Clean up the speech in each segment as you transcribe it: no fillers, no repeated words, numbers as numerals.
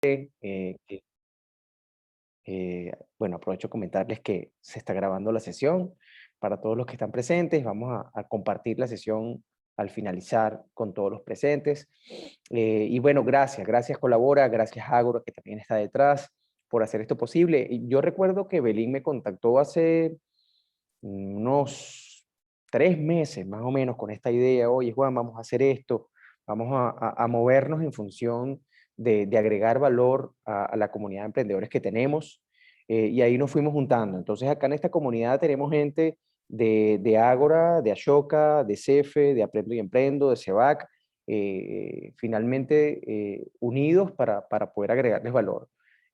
que, bueno, aprovecho a comentarles que se está grabando la sesión. Para todos los que están presentes, vamos a compartir la sesión al finalizar con todos los presentes. Y bueno, gracias Colabora, gracias Ágora, que también está detrás, por hacer esto posible. Y yo recuerdo que Belín me contactó hace unos 3 meses más o menos con esta idea: oye Juan, vamos a hacer esto, vamos a movernos en función de agregar valor a la comunidad de emprendedores que tenemos, y ahí nos fuimos juntando. Entonces acá en esta comunidad tenemos gente de Ágora, de Ashoka, de CEFE, de Aprendo y Emprendo, de CEVAC, finalmente unidos para poder agregarles valor.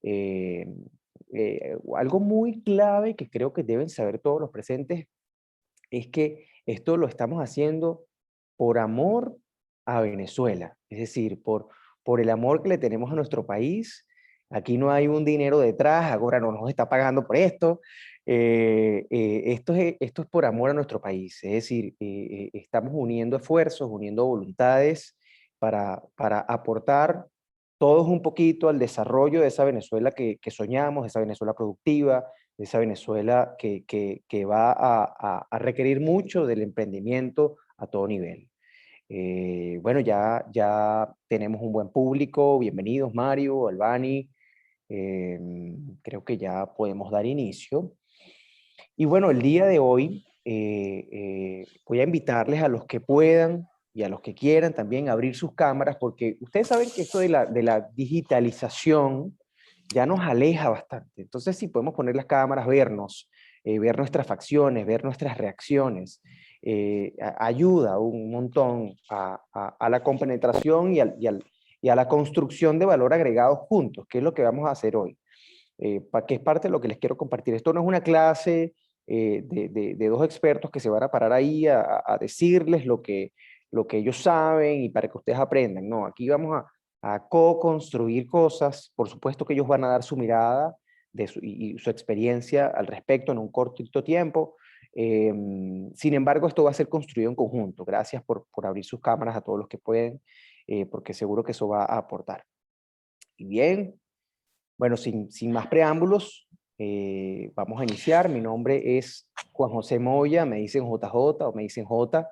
Eh, Algo muy clave que creo que deben saber todos los presentes es que esto lo estamos haciendo por amor a Venezuela, es decir, por el amor que le tenemos a nuestro país. Aquí no hay un dinero detrás, ahora no nos está pagando por esto. Esto es por amor a nuestro país, es decir, estamos uniendo esfuerzos, uniendo voluntades para aportar todos un poquito al desarrollo de esa Venezuela que soñamos, de esa Venezuela productiva, de esa Venezuela que va a requerir mucho del emprendimiento a todo nivel. Bueno, ya tenemos un buen público. Bienvenidos, Mario, Albani. Eh, Creo que ya podemos dar inicio. Y bueno, el día de hoy voy a invitarles a los que puedan y a los que quieran también abrir sus cámaras, porque ustedes saben que esto de la digitalización ya nos aleja bastante. Entonces, si podemos poner las cámaras, vernos, ver nuestras facciones, ver nuestras reacciones, ayuda un montón a la compenetración y a la construcción de valor agregado juntos, que es lo que vamos a hacer hoy, que es parte de lo que les quiero compartir. Esto no es una clase de dos expertos que se van a parar ahí a decirles lo que ellos saben y para que ustedes aprendan. No, aquí vamos a co-construir cosas. Por supuesto que ellos van a dar su mirada y su experiencia al respecto en un cortito tiempo. Sin embargo, esto va a ser construido en conjunto. Gracias por abrir sus cámaras a todos los que pueden, porque seguro que eso va a aportar. Y bien, bueno, sin más preámbulos, vamos a iniciar. Mi nombre es Juan José Moya, me dicen JJ o me dicen J.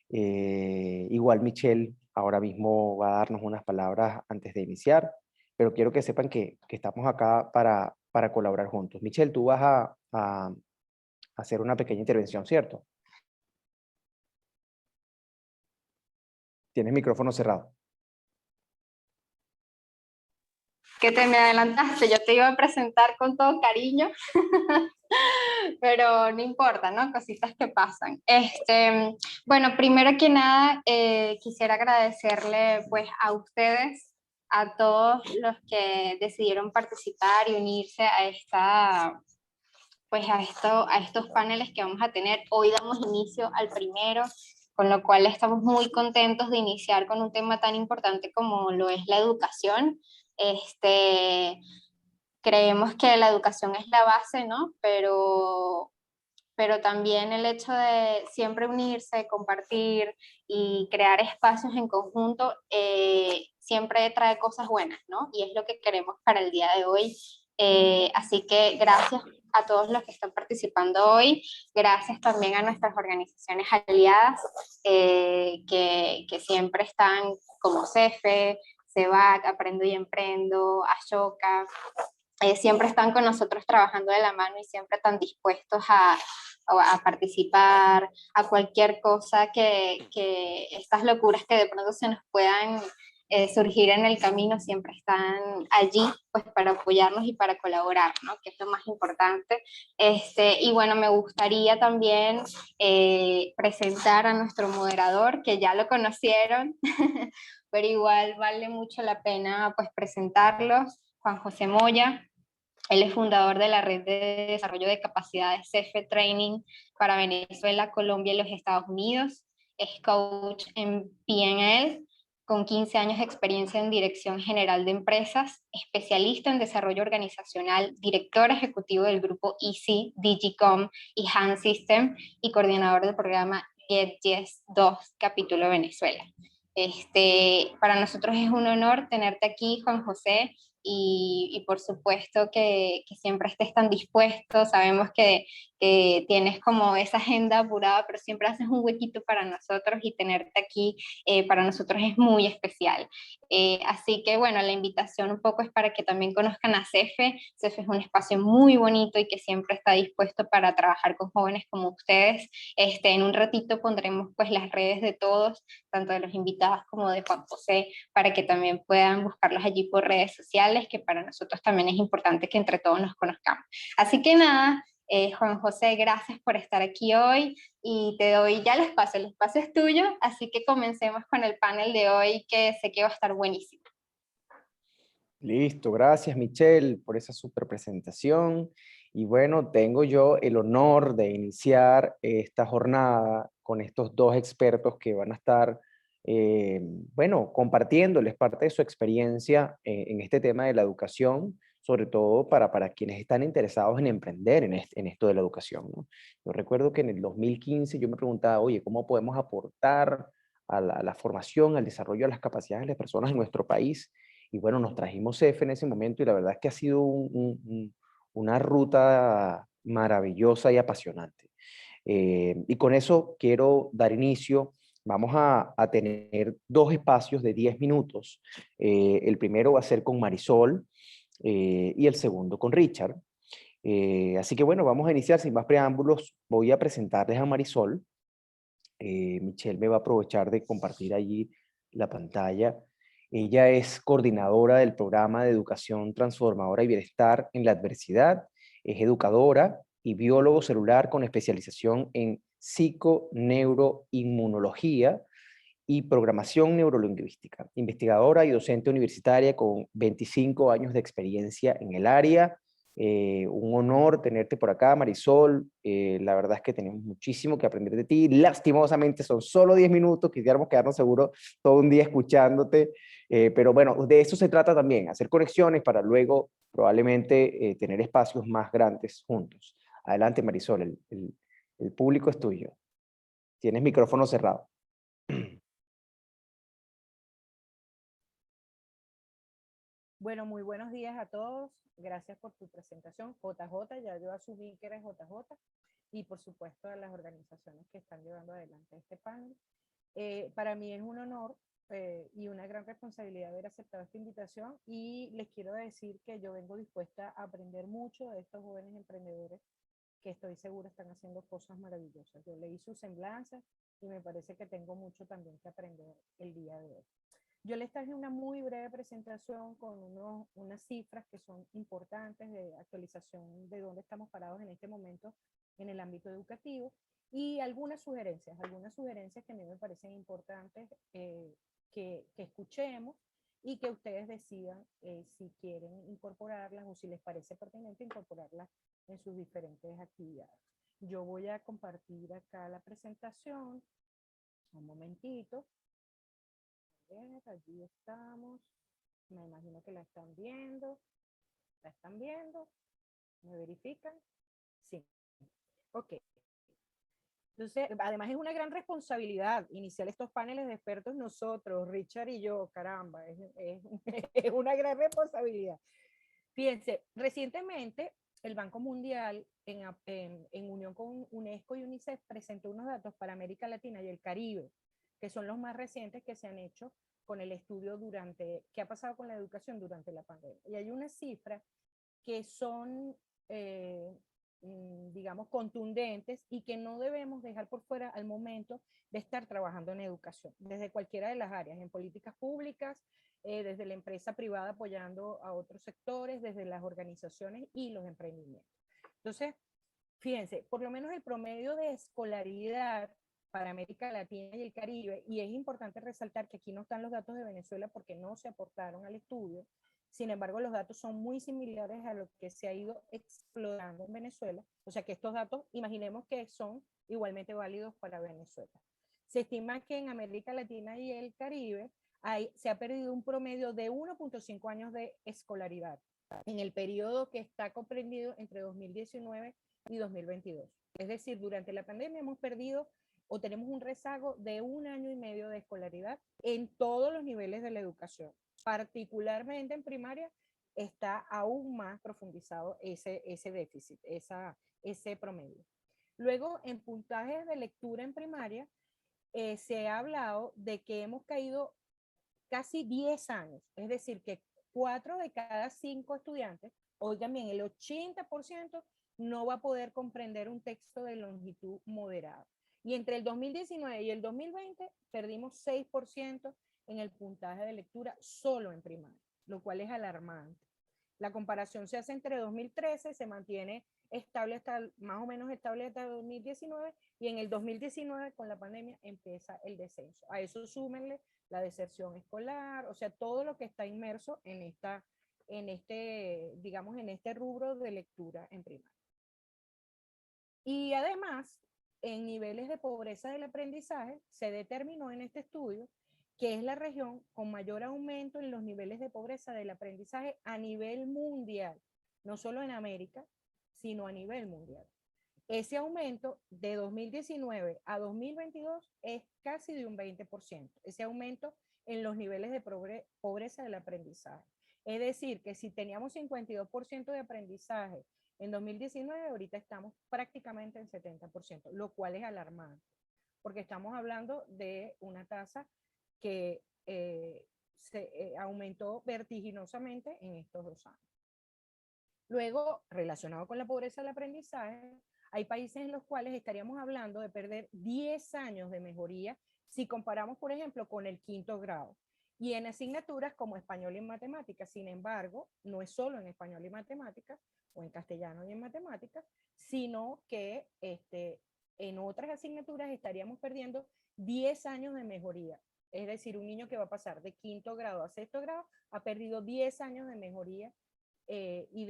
Igual Michelle ahora mismo va a darnos unas palabras antes de iniciar, pero quiero que sepan que estamos acá para colaborar juntos. Michelle, tú vas a hacer una pequeña intervención, ¿cierto? Tienes micrófono cerrado. Que te me adelantaste, yo te iba a presentar con todo cariño, pero no importa, ¿no? Cositas que pasan. Bueno, primero que nada, quisiera agradecerle pues a ustedes, a todos los que decidieron participar y unirse a estos paneles que vamos a tener. Hoy damos inicio al primero, con lo cual estamos muy contentos de iniciar con un tema tan importante como lo es la educación. Creemos que la educación es la base, ¿no? Pero también el hecho de siempre unirse, compartir y crear espacios en conjunto siempre trae cosas buenas, ¿no? Y es lo que queremos para el día de hoy. Así que gracias a todos los que están participando hoy, gracias también a nuestras organizaciones aliadas que siempre están como CEFE, CEVAC, Aprendo y Emprendo, Ashoka, siempre están con nosotros trabajando de la mano y siempre están dispuestos a participar, a cualquier cosa que estas locuras que de pronto se nos puedan surgir en el camino, siempre están allí pues para apoyarnos y para colaborar, ¿no? Que es lo más importante. Y bueno, me gustaría también presentar a nuestro moderador, que ya lo conocieron, pero igual vale mucho la pena pues presentarlos. Juan José Moya. Él es fundador de la red de desarrollo de capacidades CEFE Training para Venezuela, Colombia y los Estados Unidos. Es coach en PNL, con 15 años de experiencia en dirección general de empresas, especialista en desarrollo organizacional, director ejecutivo del grupo EC, Digicom y Han System y coordinador del programa Get Yes 2, capítulo Venezuela. Para nosotros es un honor tenerte aquí, Juan José, y por supuesto que siempre estés tan dispuesto. Sabemos que tienes como esa agenda apurada, pero siempre haces un huequito para nosotros y tenerte aquí para nosotros es muy especial. Así que bueno, la invitación un poco es para que también conozcan a CEFE. CEFE es un espacio muy bonito y que siempre está dispuesto para trabajar con jóvenes como ustedes. En un ratito pondremos pues las redes de todos, tanto de los invitados como de Juan José, para que también puedan buscarlos allí por redes sociales, que para nosotros también es importante que entre todos nos conozcamos. Así que nada, Juan José, gracias por estar aquí hoy y te doy ya el espacio es tuyo, así que comencemos con el panel de hoy que sé que va a estar buenísimo. Listo, gracias Michelle por esa super presentación. Y bueno, tengo yo el honor de iniciar esta jornada con estos dos expertos que van a estar, bueno, compartiéndoles parte de su experiencia en este tema de la educación, sobre todo para quienes están interesados en emprender en esto de la educación, ¿no? Yo recuerdo que en el 2015 yo me preguntaba, oye, ¿cómo podemos aportar a la formación, al desarrollo de las capacidades de las personas en nuestro país? Y bueno, nos trajimos CEF en ese momento y la verdad es que ha sido una ruta maravillosa y apasionante. Y con eso quiero dar inicio. Vamos a tener dos espacios de 10 minutos. El primero va a ser con Marisol y el segundo con Richard. Así que bueno, vamos a iniciar sin más preámbulos. Voy a presentarles a Marisol. Michelle me va a aprovechar de compartir allí la pantalla. Ella es coordinadora del programa de educación transformadora y bienestar en la adversidad. Es educadora y biólogo celular con especialización en psiconeuroinmunología y programación neurolingüística. Investigadora y docente universitaria con 25 años de experiencia en el área. Un honor tenerte por acá, Marisol. La verdad es que tenemos muchísimo que aprender de ti. Lastimosamente son solo 10 minutos, quisiéramos quedarnos seguro todo un día escuchándote. Pero bueno, de eso se trata también, hacer conexiones para luego probablemente tener espacios más grandes juntos. Adelante, Marisol, el público es tuyo. Tienes micrófono cerrado. Bueno, muy buenos días a todos. Gracias por tu presentación. JJ, ya yo asumí que eres JJ. Y por supuesto a las organizaciones que están llevando adelante este panel. Para mí es un honor y una gran responsabilidad haber aceptado esta invitación y les quiero decir que yo vengo dispuesta a aprender mucho de estos jóvenes emprendedores que estoy segura están haciendo cosas maravillosas. Yo leí sus semblanzas y me parece que tengo mucho también que aprender el día de hoy. Yo les traje una muy breve presentación con unas cifras que son importantes de actualización de dónde estamos parados en este momento en el ámbito educativo y algunas sugerencias que a mí me parecen importantes que escuchemos y que ustedes decidan si quieren incorporarlas o si les parece pertinente incorporarlas en sus diferentes actividades. Yo voy a compartir acá la presentación. Un momentito. Allí estamos. Me imagino que la están viendo. ¿La están viendo? ¿Me verifican? Sí. Ok. Entonces, además es una gran responsabilidad iniciar estos paneles de expertos nosotros, Richard y yo, caramba, es una gran responsabilidad. Fíjense, recientemente el Banco Mundial, en unión con UNESCO y UNICEF, presentó unos datos para América Latina y el Caribe, que son los más recientes que se han hecho con el estudio qué ha pasado con la educación durante la pandemia. Y hay unas cifras que son, digamos, contundentes y que no debemos dejar por fuera al momento de estar trabajando en educación, desde cualquiera de las áreas, en políticas públicas, desde la empresa privada apoyando a otros sectores, desde las organizaciones y los emprendimientos. Entonces, fíjense, por lo menos el promedio de escolaridad para América Latina y el Caribe, y es importante resaltar que aquí no están los datos de Venezuela porque no se aportaron al estudio, sin embargo los datos son muy similares a lo que se ha ido explorando en Venezuela, o sea que estos datos imaginemos que son igualmente válidos para Venezuela. Se estima que en América Latina y el Caribe se ha perdido un promedio de 1.5 años de escolaridad en el periodo que está comprendido entre 2019 y 2022. Es decir, durante la pandemia hemos perdido o tenemos un rezago de 1 año y medio de escolaridad en todos los niveles de la educación. Particularmente en primaria está aún más profundizado ese déficit, ese promedio. Luego, en puntajes de lectura en primaria, se ha hablado de que hemos caído casi 10 años, es decir, que 4 de cada 5 estudiantes, oigan bien, el 80% no va a poder comprender un texto de longitud moderada. Y entre el 2019 y el 2020 perdimos 6% en el puntaje de lectura solo en primaria, lo cual es alarmante. La comparación se hace entre 2013, se mantiene estable hasta, más o menos estable hasta 2019, y en el 2019 con la pandemia empieza el descenso. A eso súmenle la deserción escolar, o sea, todo lo que está inmerso en digamos, en este rubro de lectura en primaria. Y además, en niveles de pobreza del aprendizaje, se determinó en este estudio que es la región con mayor aumento en los niveles de pobreza del aprendizaje a nivel mundial, no solo en América, sino a nivel mundial. Ese aumento de 2019 a 2022 es casi de un 20%, ese aumento en los niveles de pobreza del aprendizaje. Es decir, que si teníamos 52% de aprendizaje en 2019, ahorita estamos prácticamente en 70%, lo cual es alarmante, porque estamos hablando de una tasa que se aumentó vertiginosamente en estos 2 años. Luego, relacionado con la pobreza del aprendizaje, hay países en los cuales estaríamos hablando de perder 10 años de mejoría si comparamos, por ejemplo, con el 5º grado. Y en asignaturas como español y en matemáticas. Sin embargo, no es solo en español y matemáticas, o en castellano y en matemáticas, sino que en otras asignaturas estaríamos perdiendo 10 años de mejoría. Es decir, un niño que va a pasar de 5º grado a 6º grado ha perdido 10 años de mejoría y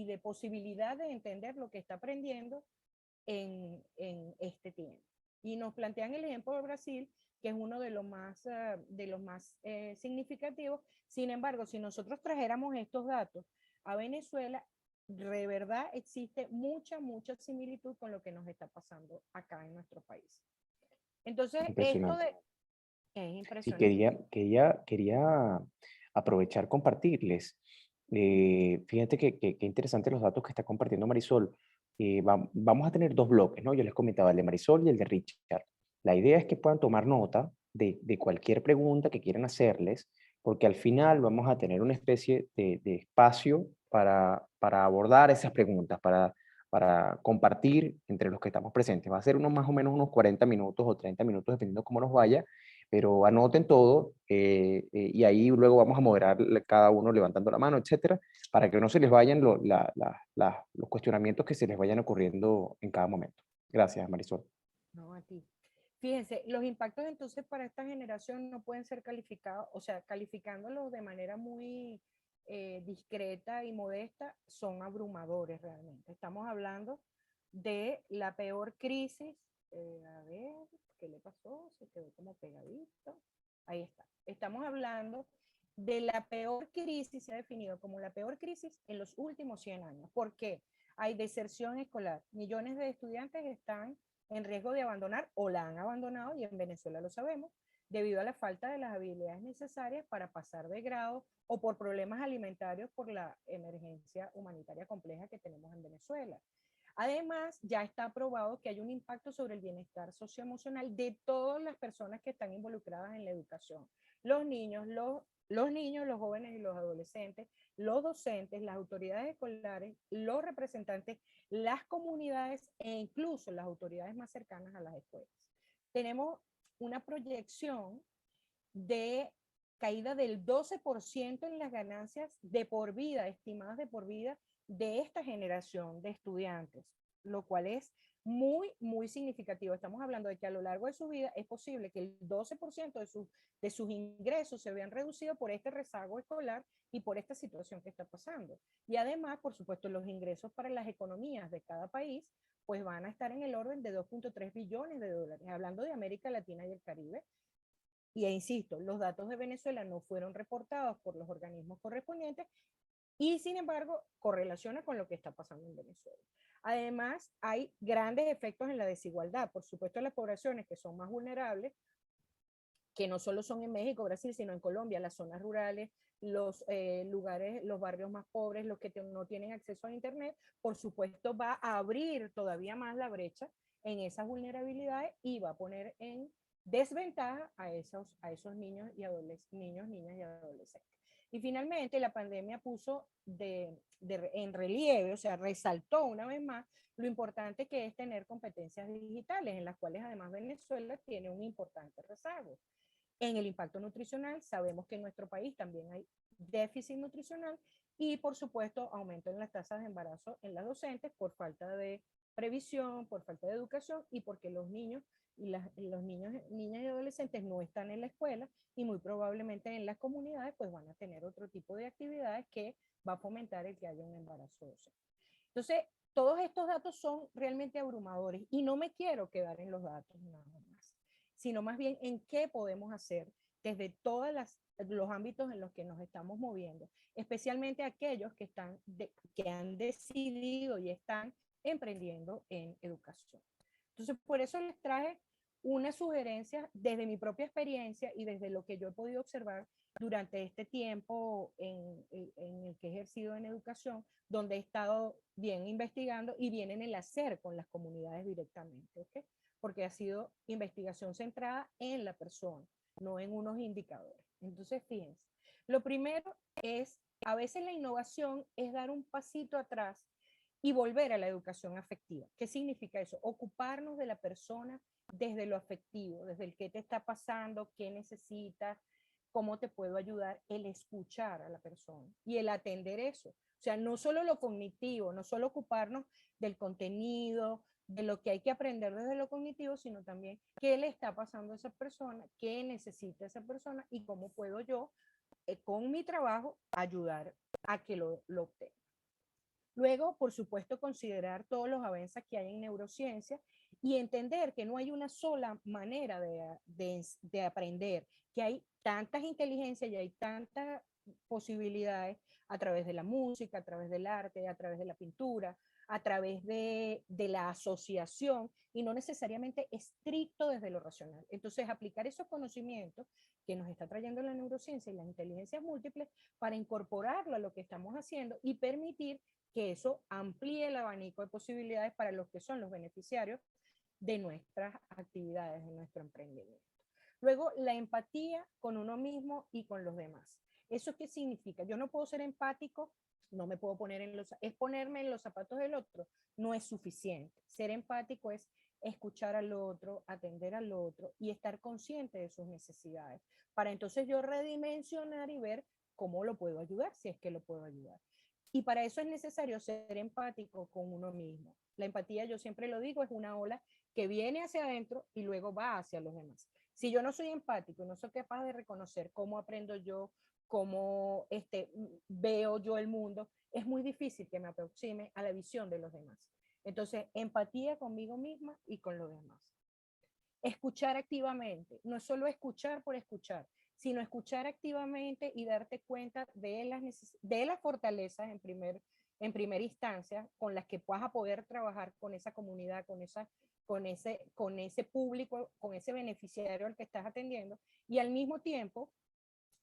de posibilidad de entender lo que está aprendiendo en este tiempo. Y nos plantean el ejemplo de Brasil, que es uno de los más significativos. Sin embargo, si nosotros trajéramos estos datos a Venezuela, de verdad existe mucha similitud con lo que nos está pasando acá en nuestro país. Entonces, Impresionante. Es Sí, impresionante. quería aprovechar compartirles. Fíjate que interesantes los datos que está compartiendo Marisol. Vamos a tener dos bloques, ¿no? Yo les comentaba el de Marisol y el de Richard. La idea es que puedan tomar nota de cualquier pregunta que quieran hacerles, porque al final vamos a tener una especie de espacio para abordar esas preguntas, para compartir entre los que estamos presentes. Va a ser más o menos unos 40 minutos o 30 minutos, dependiendo cómo nos vaya, pero anoten todo y ahí luego vamos a moderar cada uno levantando la mano, etcétera, para que no se les vayan los cuestionamientos que se les vayan ocurriendo en cada momento. Gracias, Marisol. No, a ti. Fíjense, los impactos entonces para esta generación no pueden ser calificados, o sea, calificándolos de manera muy discreta y modesta, son abrumadores realmente. Estamos hablando de la peor crisis, a ver, ¿qué le pasó? Se quedó como pegadito. Ahí está. Estamos hablando de la peor crisis, se ha definido como la peor crisis en los últimos 100 años. ¿Por qué? Hay deserción escolar. Millones de estudiantes están en riesgo de abandonar o la han abandonado, y en Venezuela lo sabemos, debido a la falta de las habilidades necesarias para pasar de grado o por problemas alimentarios por la emergencia humanitaria compleja que tenemos en Venezuela. Además, ya está probado que hay un impacto sobre el bienestar socioemocional de todas las personas que están involucradas en la educación. Los niños, los jóvenes y los adolescentes, los docentes, las autoridades escolares, los representantes, las comunidades e incluso las autoridades más cercanas a las escuelas. Tenemos una proyección de caída del 12% en las ganancias de por vida, estimadas de por vida, de esta generación de estudiantes, lo cual es muy significativo. Estamos hablando de que a lo largo de su vida es posible que el 12% de sus ingresos se vean reducidos por este rezago escolar y por esta situación que está pasando. Y además, por supuesto, los ingresos para las economías de cada país pues van a estar en el orden de 2.3 billones de dólares, hablando de América Latina y el Caribe. Y insisto, los datos de Venezuela no fueron reportados por los organismos correspondientes y sin embargo correlaciona con lo que está pasando en Venezuela. Además, hay grandes efectos en la desigualdad. Por supuesto, las poblaciones que son más vulnerables, que no solo son en México, Brasil, sino en Colombia, las zonas rurales, los lugares, los barrios más pobres, los que no tienen acceso a Internet, por supuesto va a abrir todavía más la brecha en esas vulnerabilidades y va a poner en desventaja a esos niños, niños, niñas y adolescentes. Y finalmente la pandemia puso en relieve, o sea, resaltó una vez más lo importante que es tener competencias digitales, en las cuales además Venezuela tiene un importante rezago. En el impacto nutricional, sabemos que en nuestro país también hay déficit nutricional y, por supuesto, aumento en las tasas de embarazo en las docentes por falta de previsión, por falta de educación y porque los niños y los niños, niñas y adolescentes no están en la escuela y muy probablemente en las comunidades pues van a tener otro tipo de actividades que va a fomentar el que haya un embarazo docente. Entonces, todos estos datos son realmente abrumadores y no me quiero quedar en los datos nada más, sino más bien en qué podemos hacer desde todos los ámbitos en los que nos estamos moviendo, especialmente aquellos que han decidido y están emprendiendo en educación. Entonces, por eso les traje una sugerencia desde mi propia experiencia y desde lo que yo he podido observar durante este tiempo en el que he ejercido en educación, donde he estado bien investigando y bien en el hacer con las comunidades directamente, ¿ok? Porque ha sido investigación centrada en la persona, no en unos indicadores. Entonces, fíjense, lo primero es, a veces la innovación es dar un pasito atrás y volver a la educación afectiva. ¿Qué significa eso? Ocuparnos de la persona desde lo afectivo, desde el qué te está pasando, qué necesitas, cómo te puedo ayudar, el escuchar a la persona y el atender eso. O sea, no solo lo cognitivo, no solo ocuparnos del contenido, de lo que hay que aprender desde lo cognitivo, sino también qué le está pasando a esa persona, qué necesita esa persona y cómo puedo yo, con mi trabajo, ayudar a que lo obtenga. Luego, por supuesto, considerar todos los avances que hay en neurociencia y entender que no hay una sola manera de aprender, que hay tantas inteligencias y hay tantas posibilidades a través de la música, a través del arte, a través de la pintura, a través de la asociación y no necesariamente estricto desde lo racional. Entonces, aplicar esos conocimientos que nos está trayendo la neurociencia y las inteligencias múltiples para incorporarlo a lo que estamos haciendo y permitir que eso amplíe el abanico de posibilidades para los que son los beneficiarios de nuestras actividades, de nuestro emprendimiento. Luego, la empatía con uno mismo y con los demás. ¿Eso qué significa? Yo no puedo ser empático, no me puedo poner es ponerme en los zapatos del otro, no es suficiente. Ser empático es escuchar al otro, atender al otro y estar consciente de sus necesidades, para entonces yo redimensionar y ver cómo lo puedo ayudar, si es que lo puedo ayudar. Y para eso es necesario ser empático con uno mismo. La empatía, yo siempre lo digo, es una ola que viene hacia adentro y luego va hacia los demás. Si yo no soy empático, no soy capaz de reconocer cómo aprendo yo, cómo veo yo el mundo, es muy difícil que me aproxime a la visión de los demás. Entonces, empatía conmigo misma y con los demás. Escuchar activamente, no es solo escuchar por escuchar, sino escuchar activamente y darte cuenta de las fortalezas en primera instancia con las que vas a poder trabajar con esa comunidad, con ese público, con ese beneficiario al que estás atendiendo y al mismo tiempo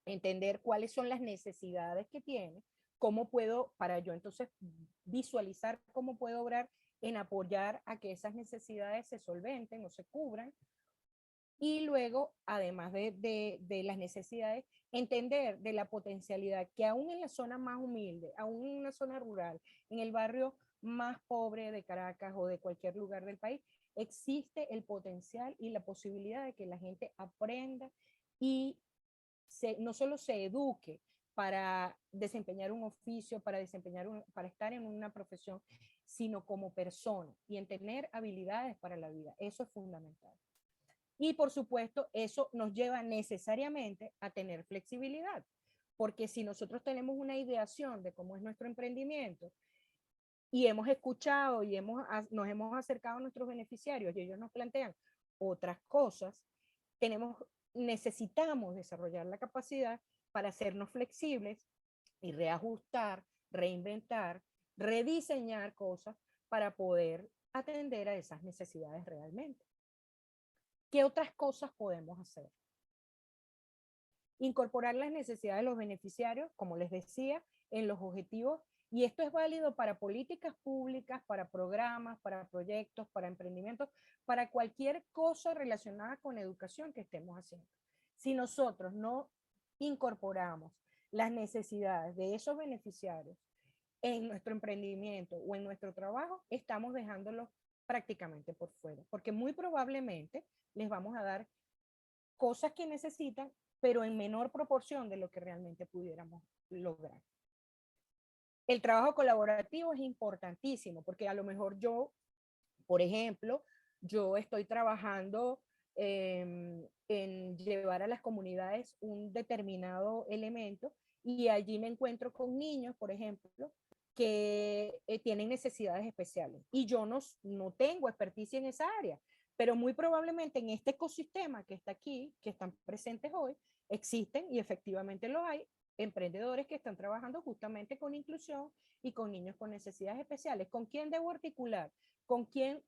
entender cuáles son las necesidades que tiene, cómo puedo, para yo entonces visualizar cómo puedo obrar en apoyar a que esas necesidades se solventen o se cubran. Y luego, además de las necesidades, entender de la potencialidad que aún en la zona más humilde, aún en una zona rural, en el barrio más pobre de Caracas o de cualquier lugar del país, existe el potencial y la posibilidad de que la gente aprenda y no solo se eduque para desempeñar un oficio, para estar en una profesión, sino como persona y en tener habilidades para la vida. Eso es fundamental. Y por supuesto, eso nos lleva necesariamente a tener flexibilidad, porque si nosotros tenemos una ideación de cómo es nuestro emprendimiento y hemos escuchado y nos hemos acercado a nuestros beneficiarios y ellos nos plantean otras cosas, necesitamos desarrollar la capacidad para hacernos flexibles y reajustar, reinventar, rediseñar cosas para poder atender a esas necesidades realmente. ¿Qué otras cosas podemos hacer? Incorporar las necesidades de los beneficiarios, como les decía, en los objetivos, y esto es válido para políticas públicas, para programas, para proyectos, para emprendimientos, para cualquier cosa relacionada con educación que estemos haciendo. Si nosotros no incorporamos las necesidades de esos beneficiarios en nuestro emprendimiento o en nuestro trabajo, estamos dejándolos prácticamente por fuera, porque muy probablemente les vamos a dar cosas que necesitan, pero en menor proporción de lo que realmente pudiéramos lograr. El trabajo colaborativo es importantísimo, porque a lo mejor yo, por ejemplo, yo estoy trabajando en llevar a las comunidades un determinado elemento y allí me encuentro con niños, por ejemplo, que tienen necesidades especiales y yo no tengo experticia en esa área, pero muy probablemente en este ecosistema que está aquí, que están presentes hoy, existen y efectivamente lo hay, emprendedores que están trabajando justamente con inclusión y con niños con necesidades especiales. ¿Con quién debo articular? ¿Con quién?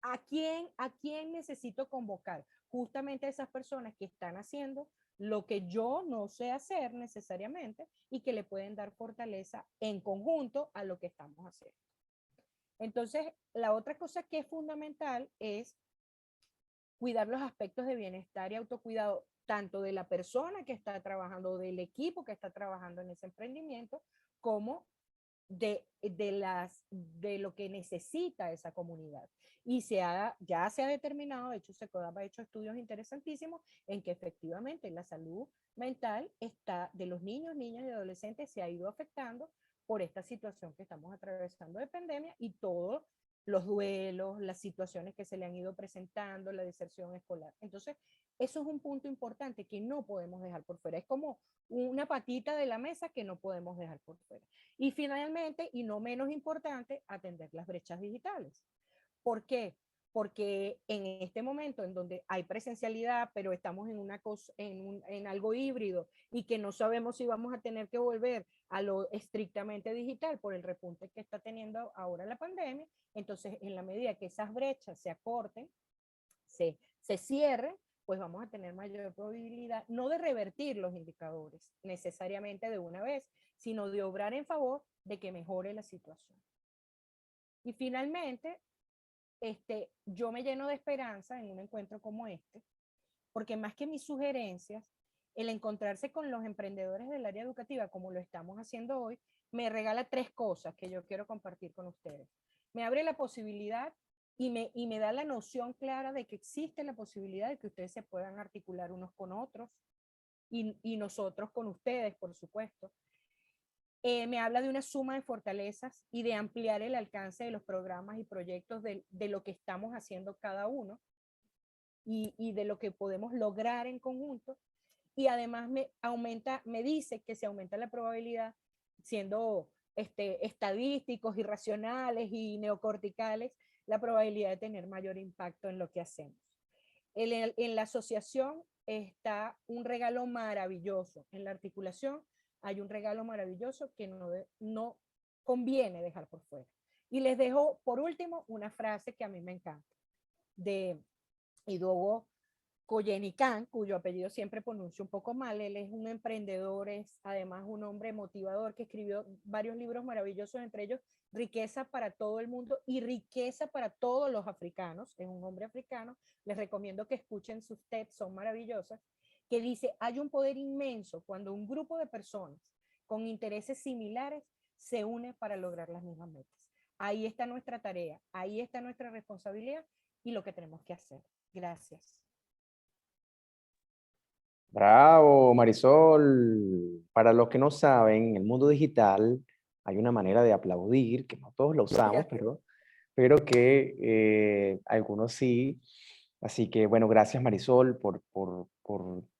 ¿A quién necesito convocar? Justamente a esas personas que están haciendo lo que yo no sé hacer necesariamente y que le pueden dar fortaleza en conjunto a lo que estamos haciendo. Entonces, la otra cosa que es fundamental es cuidar los aspectos de bienestar y autocuidado, tanto de la persona que está trabajando, del equipo que está trabajando en ese emprendimiento, como de lo que necesita esa comunidad. Y ya se ha determinado, de hecho, SECODAP ha hecho estudios interesantísimos en que efectivamente la salud mental de los niños, niñas y adolescentes se ha ido afectando por esta situación que estamos atravesando de pandemia y todos los duelos, las situaciones que se le han ido presentando, la deserción escolar. Entonces, eso es un punto importante que no podemos dejar por fuera. Es como una patita de la mesa que no podemos dejar por fuera. Y finalmente, y no menos importante, atender las brechas digitales. ¿Por qué? Porque en este momento en donde hay presencialidad, pero estamos en algo híbrido y que no sabemos si vamos a tener que volver a lo estrictamente digital por el repunte que está teniendo ahora la pandemia, entonces en la medida que esas brechas se acorten, se cierren, pues vamos a tener mayor probabilidad, no de revertir los indicadores necesariamente de una vez, sino de obrar en favor de que mejore la situación. Y finalmente, yo me lleno de esperanza en un encuentro como este, porque más que mis sugerencias, el encontrarse con los emprendedores del área educativa, como lo estamos haciendo hoy, me regala 3 cosas que yo quiero compartir con ustedes. Me abre la posibilidad y me da la noción clara de que existe la posibilidad de que ustedes se puedan articular unos con otros y nosotros con ustedes, por supuesto. Me habla de una suma de fortalezas y de ampliar el alcance de los programas y proyectos de lo que estamos haciendo cada uno y de lo que podemos lograr en conjunto. Y además me dice que se aumenta la probabilidad, siendo estadísticos, irracionales y neocorticales, la probabilidad de tener mayor impacto en lo que hacemos. En la asociación está un regalo maravilloso. En la articulación hay un regalo maravilloso que no conviene dejar por fuera. Y les dejo, por último, una frase que a mí me encanta, de Idogo Koyenikan, cuyo apellido siempre pronuncio un poco mal. Él es un emprendedor, es además un hombre motivador que escribió varios libros maravillosos, entre ellos Riqueza para todo el mundo y Riqueza para todos los africanos. Es un hombre africano. Les recomiendo que escuchen sus TED, son maravillosas. Que dice, hay un poder inmenso cuando un grupo de personas con intereses similares se une para lograr las mismas metas. Ahí está nuestra tarea, ahí está nuestra responsabilidad y lo que tenemos que hacer. Gracias. Bravo, Marisol. Para los que no saben, en el mundo digital hay una manera de aplaudir, que no todos lo usamos, pero que algunos sí. Así que, bueno, gracias Marisol por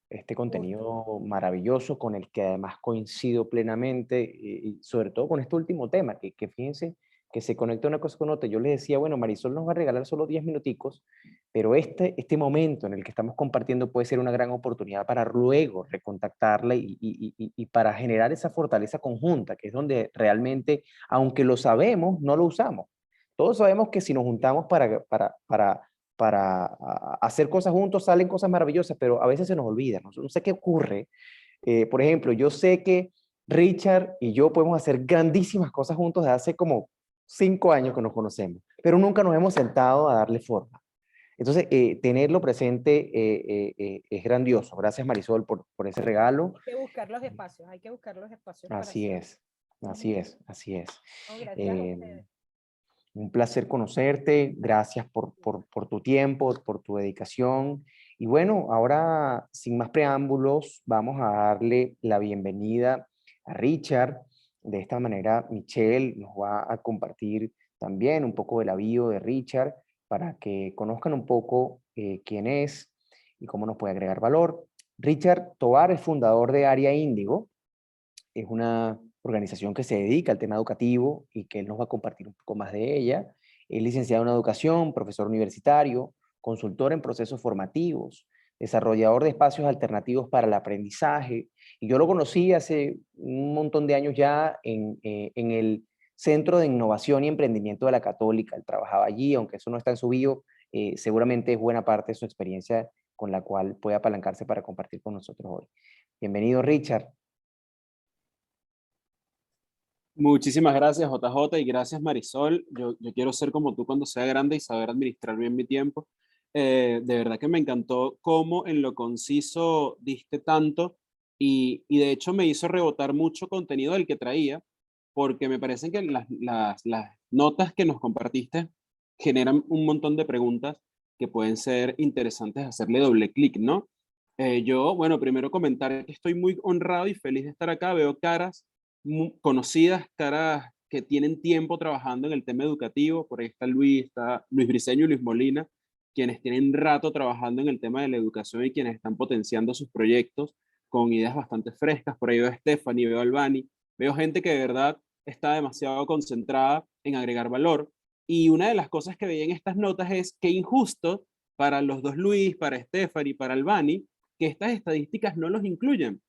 este contenido maravilloso con el que además coincido plenamente y sobre todo con este último tema, que fíjense que se conecta una cosa con otra. Yo les decía, bueno, Marisol nos va a regalar solo 10 minuticos, pero este momento en el que estamos compartiendo puede ser una gran oportunidad para luego recontactarla y para generar esa fortaleza conjunta, que es donde realmente, aunque lo sabemos, no lo usamos. Todos sabemos que si nos juntamos hacer cosas juntos, salen cosas maravillosas, pero a veces se nos olvida. No sé qué ocurre. Por ejemplo, yo sé que Richard y yo podemos hacer grandísimas cosas juntos desde hace como 5 años que nos conocemos, pero nunca nos hemos sentado a darle forma. Entonces, tenerlo presente es grandioso. Gracias, Marisol, por ese regalo. Hay que buscar los espacios, hay que buscar los espacios para Así hacerlo. es, así es, así es. No, gracias a Eh, ustedes. un placer conocerte. Gracias por tu tiempo, por tu dedicación. Y bueno, ahora, sin más preámbulos, vamos a darle la bienvenida a Richard. De esta manera, Michelle nos va a compartir también un poco de la bio de Richard para que conozcan un poco quién es y cómo nos puede agregar valor. Richard Tovar es fundador de Área Índigo. Es una organización que se dedica al tema educativo y que él nos va a compartir un poco más de ella. Es licenciado en educación, profesor universitario, consultor en procesos formativos, desarrollador de espacios alternativos para el aprendizaje. Y yo lo conocí hace un montón de años ya en el Centro de Innovación y Emprendimiento de la Católica. Él trabajaba allí, aunque eso no está en su bio, seguramente es buena parte de su experiencia con la cual puede apalancarse para compartir con nosotros hoy. Bienvenido, Richard. Muchísimas gracias, JJ, y gracias, Marisol. Yo quiero ser como tú cuando sea grande y saber administrar bien mi tiempo. De verdad que me encantó cómo en lo conciso diste tanto y de hecho me hizo rebotar mucho contenido del que traía, porque me parecen que las notas que nos compartiste generan un montón de preguntas que pueden ser interesantes hacerle doble clic, ¿no? Bueno, primero comentar que estoy muy honrado y feliz de estar acá. Veo caras conocidas, caras que tienen tiempo trabajando en el tema educativo. Por ahí está Luis Briceño y Luis Molina, quienes tienen rato trabajando en el tema de la educación y quienes están potenciando sus proyectos con ideas bastante frescas. Por ahí veo a Stephanie, veo a Albani, veo gente que de verdad está demasiado concentrada en agregar valor. Y una de las cosas que veía en estas notas es que injusto para los dos Luis, para Stephanie, para Albani, que estas estadísticas no los incluyen.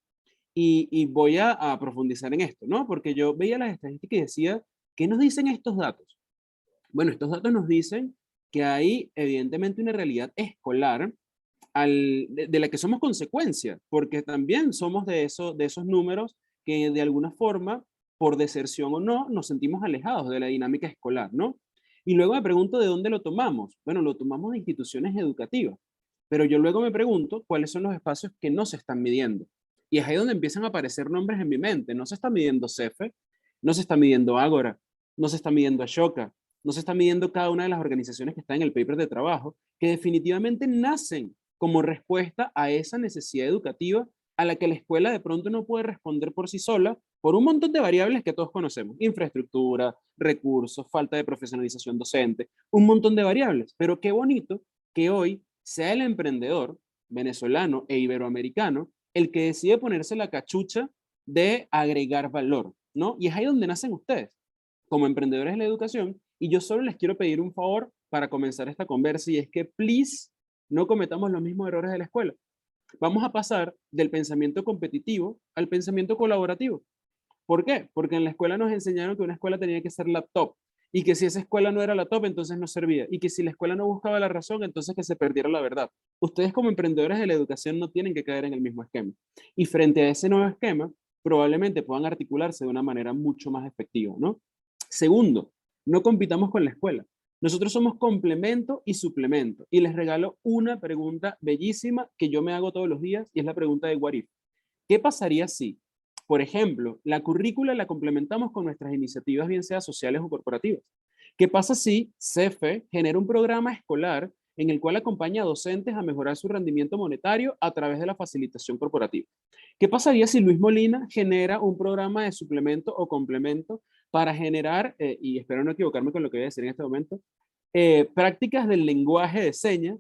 Y voy a profundizar en esto, ¿no? Porque yo veía las estadísticas y decía, ¿qué nos dicen estos datos? Bueno, estos datos nos dicen que hay evidentemente una realidad escolar de la que somos consecuencia, porque también somos de esos números que de alguna forma, por deserción o no, nos sentimos alejados de la dinámica escolar, ¿no? Y luego me pregunto de dónde lo tomamos. Bueno, lo tomamos de instituciones educativas, pero yo luego me pregunto cuáles son los espacios que no se están midiendo. Y es ahí donde empiezan a aparecer nombres en mi mente. No se está midiendo CEFE, no se está midiendo Ágora, no se está midiendo Ashoka, no se está midiendo cada una de las organizaciones que están en el paper de trabajo, que definitivamente nacen como respuesta a esa necesidad educativa a la que la escuela de pronto no puede responder por sí sola por un montón de variables que todos conocemos: infraestructura, recursos, falta de profesionalización docente, un montón de variables. Pero qué bonito que hoy sea el emprendedor venezolano e iberoamericano el que decide ponerse la cachucha de agregar valor, ¿no? Y es ahí donde nacen ustedes, como emprendedores de la educación, y yo solo les quiero pedir un favor para comenzar esta conversa, y es que, please, no cometamos los mismos errores de la escuela. Vamos a pasar del pensamiento competitivo al pensamiento colaborativo. ¿Por qué? Porque en la escuela nos enseñaron que una escuela tenía que ser la top, y que si esa escuela no era la top, entonces no servía, y que si la escuela no buscaba la razón, entonces que se perdiera la verdad. Ustedes como emprendedores de la educación no tienen que caer en el mismo esquema. Y frente a ese nuevo esquema, probablemente puedan articularse de una manera mucho más efectiva, ¿no? Segundo, no compitamos con la escuela. Nosotros somos complemento y suplemento. Y les regalo una pregunta bellísima que yo me hago todos los días, y es la pregunta de what if. ¿Qué pasaría si, por ejemplo, la currícula la complementamos con nuestras iniciativas, bien sea sociales o corporativas? ¿Qué pasa si CEFE genera un programa escolar en el cual acompaña a docentes a mejorar su rendimiento monetario a través de la facilitación corporativa? ¿Qué pasaría si Luis Molina genera un programa de suplemento o complemento para generar, y espero no equivocarme con lo que voy a decir en este momento, prácticas del lenguaje de señas?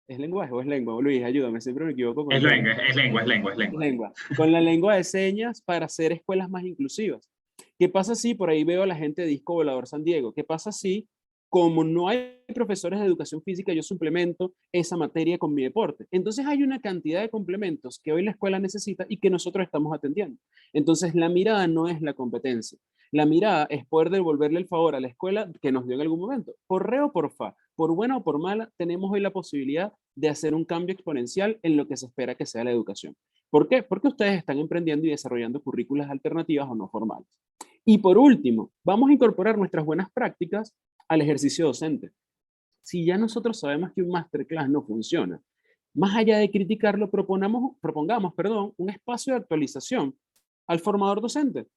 ¿Es lenguaje o es lengua? Luis, ayúdame, siempre me equivoco con Es el lengua, nombre. es lengua, es lengua, es Es lengua. lengua. Con la lengua de señas para hacer escuelas más inclusivas. ¿Qué pasa si, por ahí veo a la gente de Disco Volador San Diego, qué pasa si, como no hay profesores de educación física, yo suplemento esa materia con mi deporte? Entonces hay una cantidad de complementos que hoy la escuela necesita y que nosotros estamos atendiendo. Entonces la mirada no es la competencia. La mirada es poder devolverle el favor a la escuela que nos dio en algún momento. Por re o por fa, por buena o por mala, tenemos hoy la posibilidad de hacer un cambio exponencial en lo que se espera que sea la educación. ¿Por qué? Porque ustedes están emprendiendo y desarrollando currículas alternativas o no formales. Y por último, vamos a incorporar nuestras buenas prácticas al ejercicio docente. Si ya nosotros sabemos que un masterclass no funciona, más allá de criticarlo, propongamos un espacio de actualización al formador docente.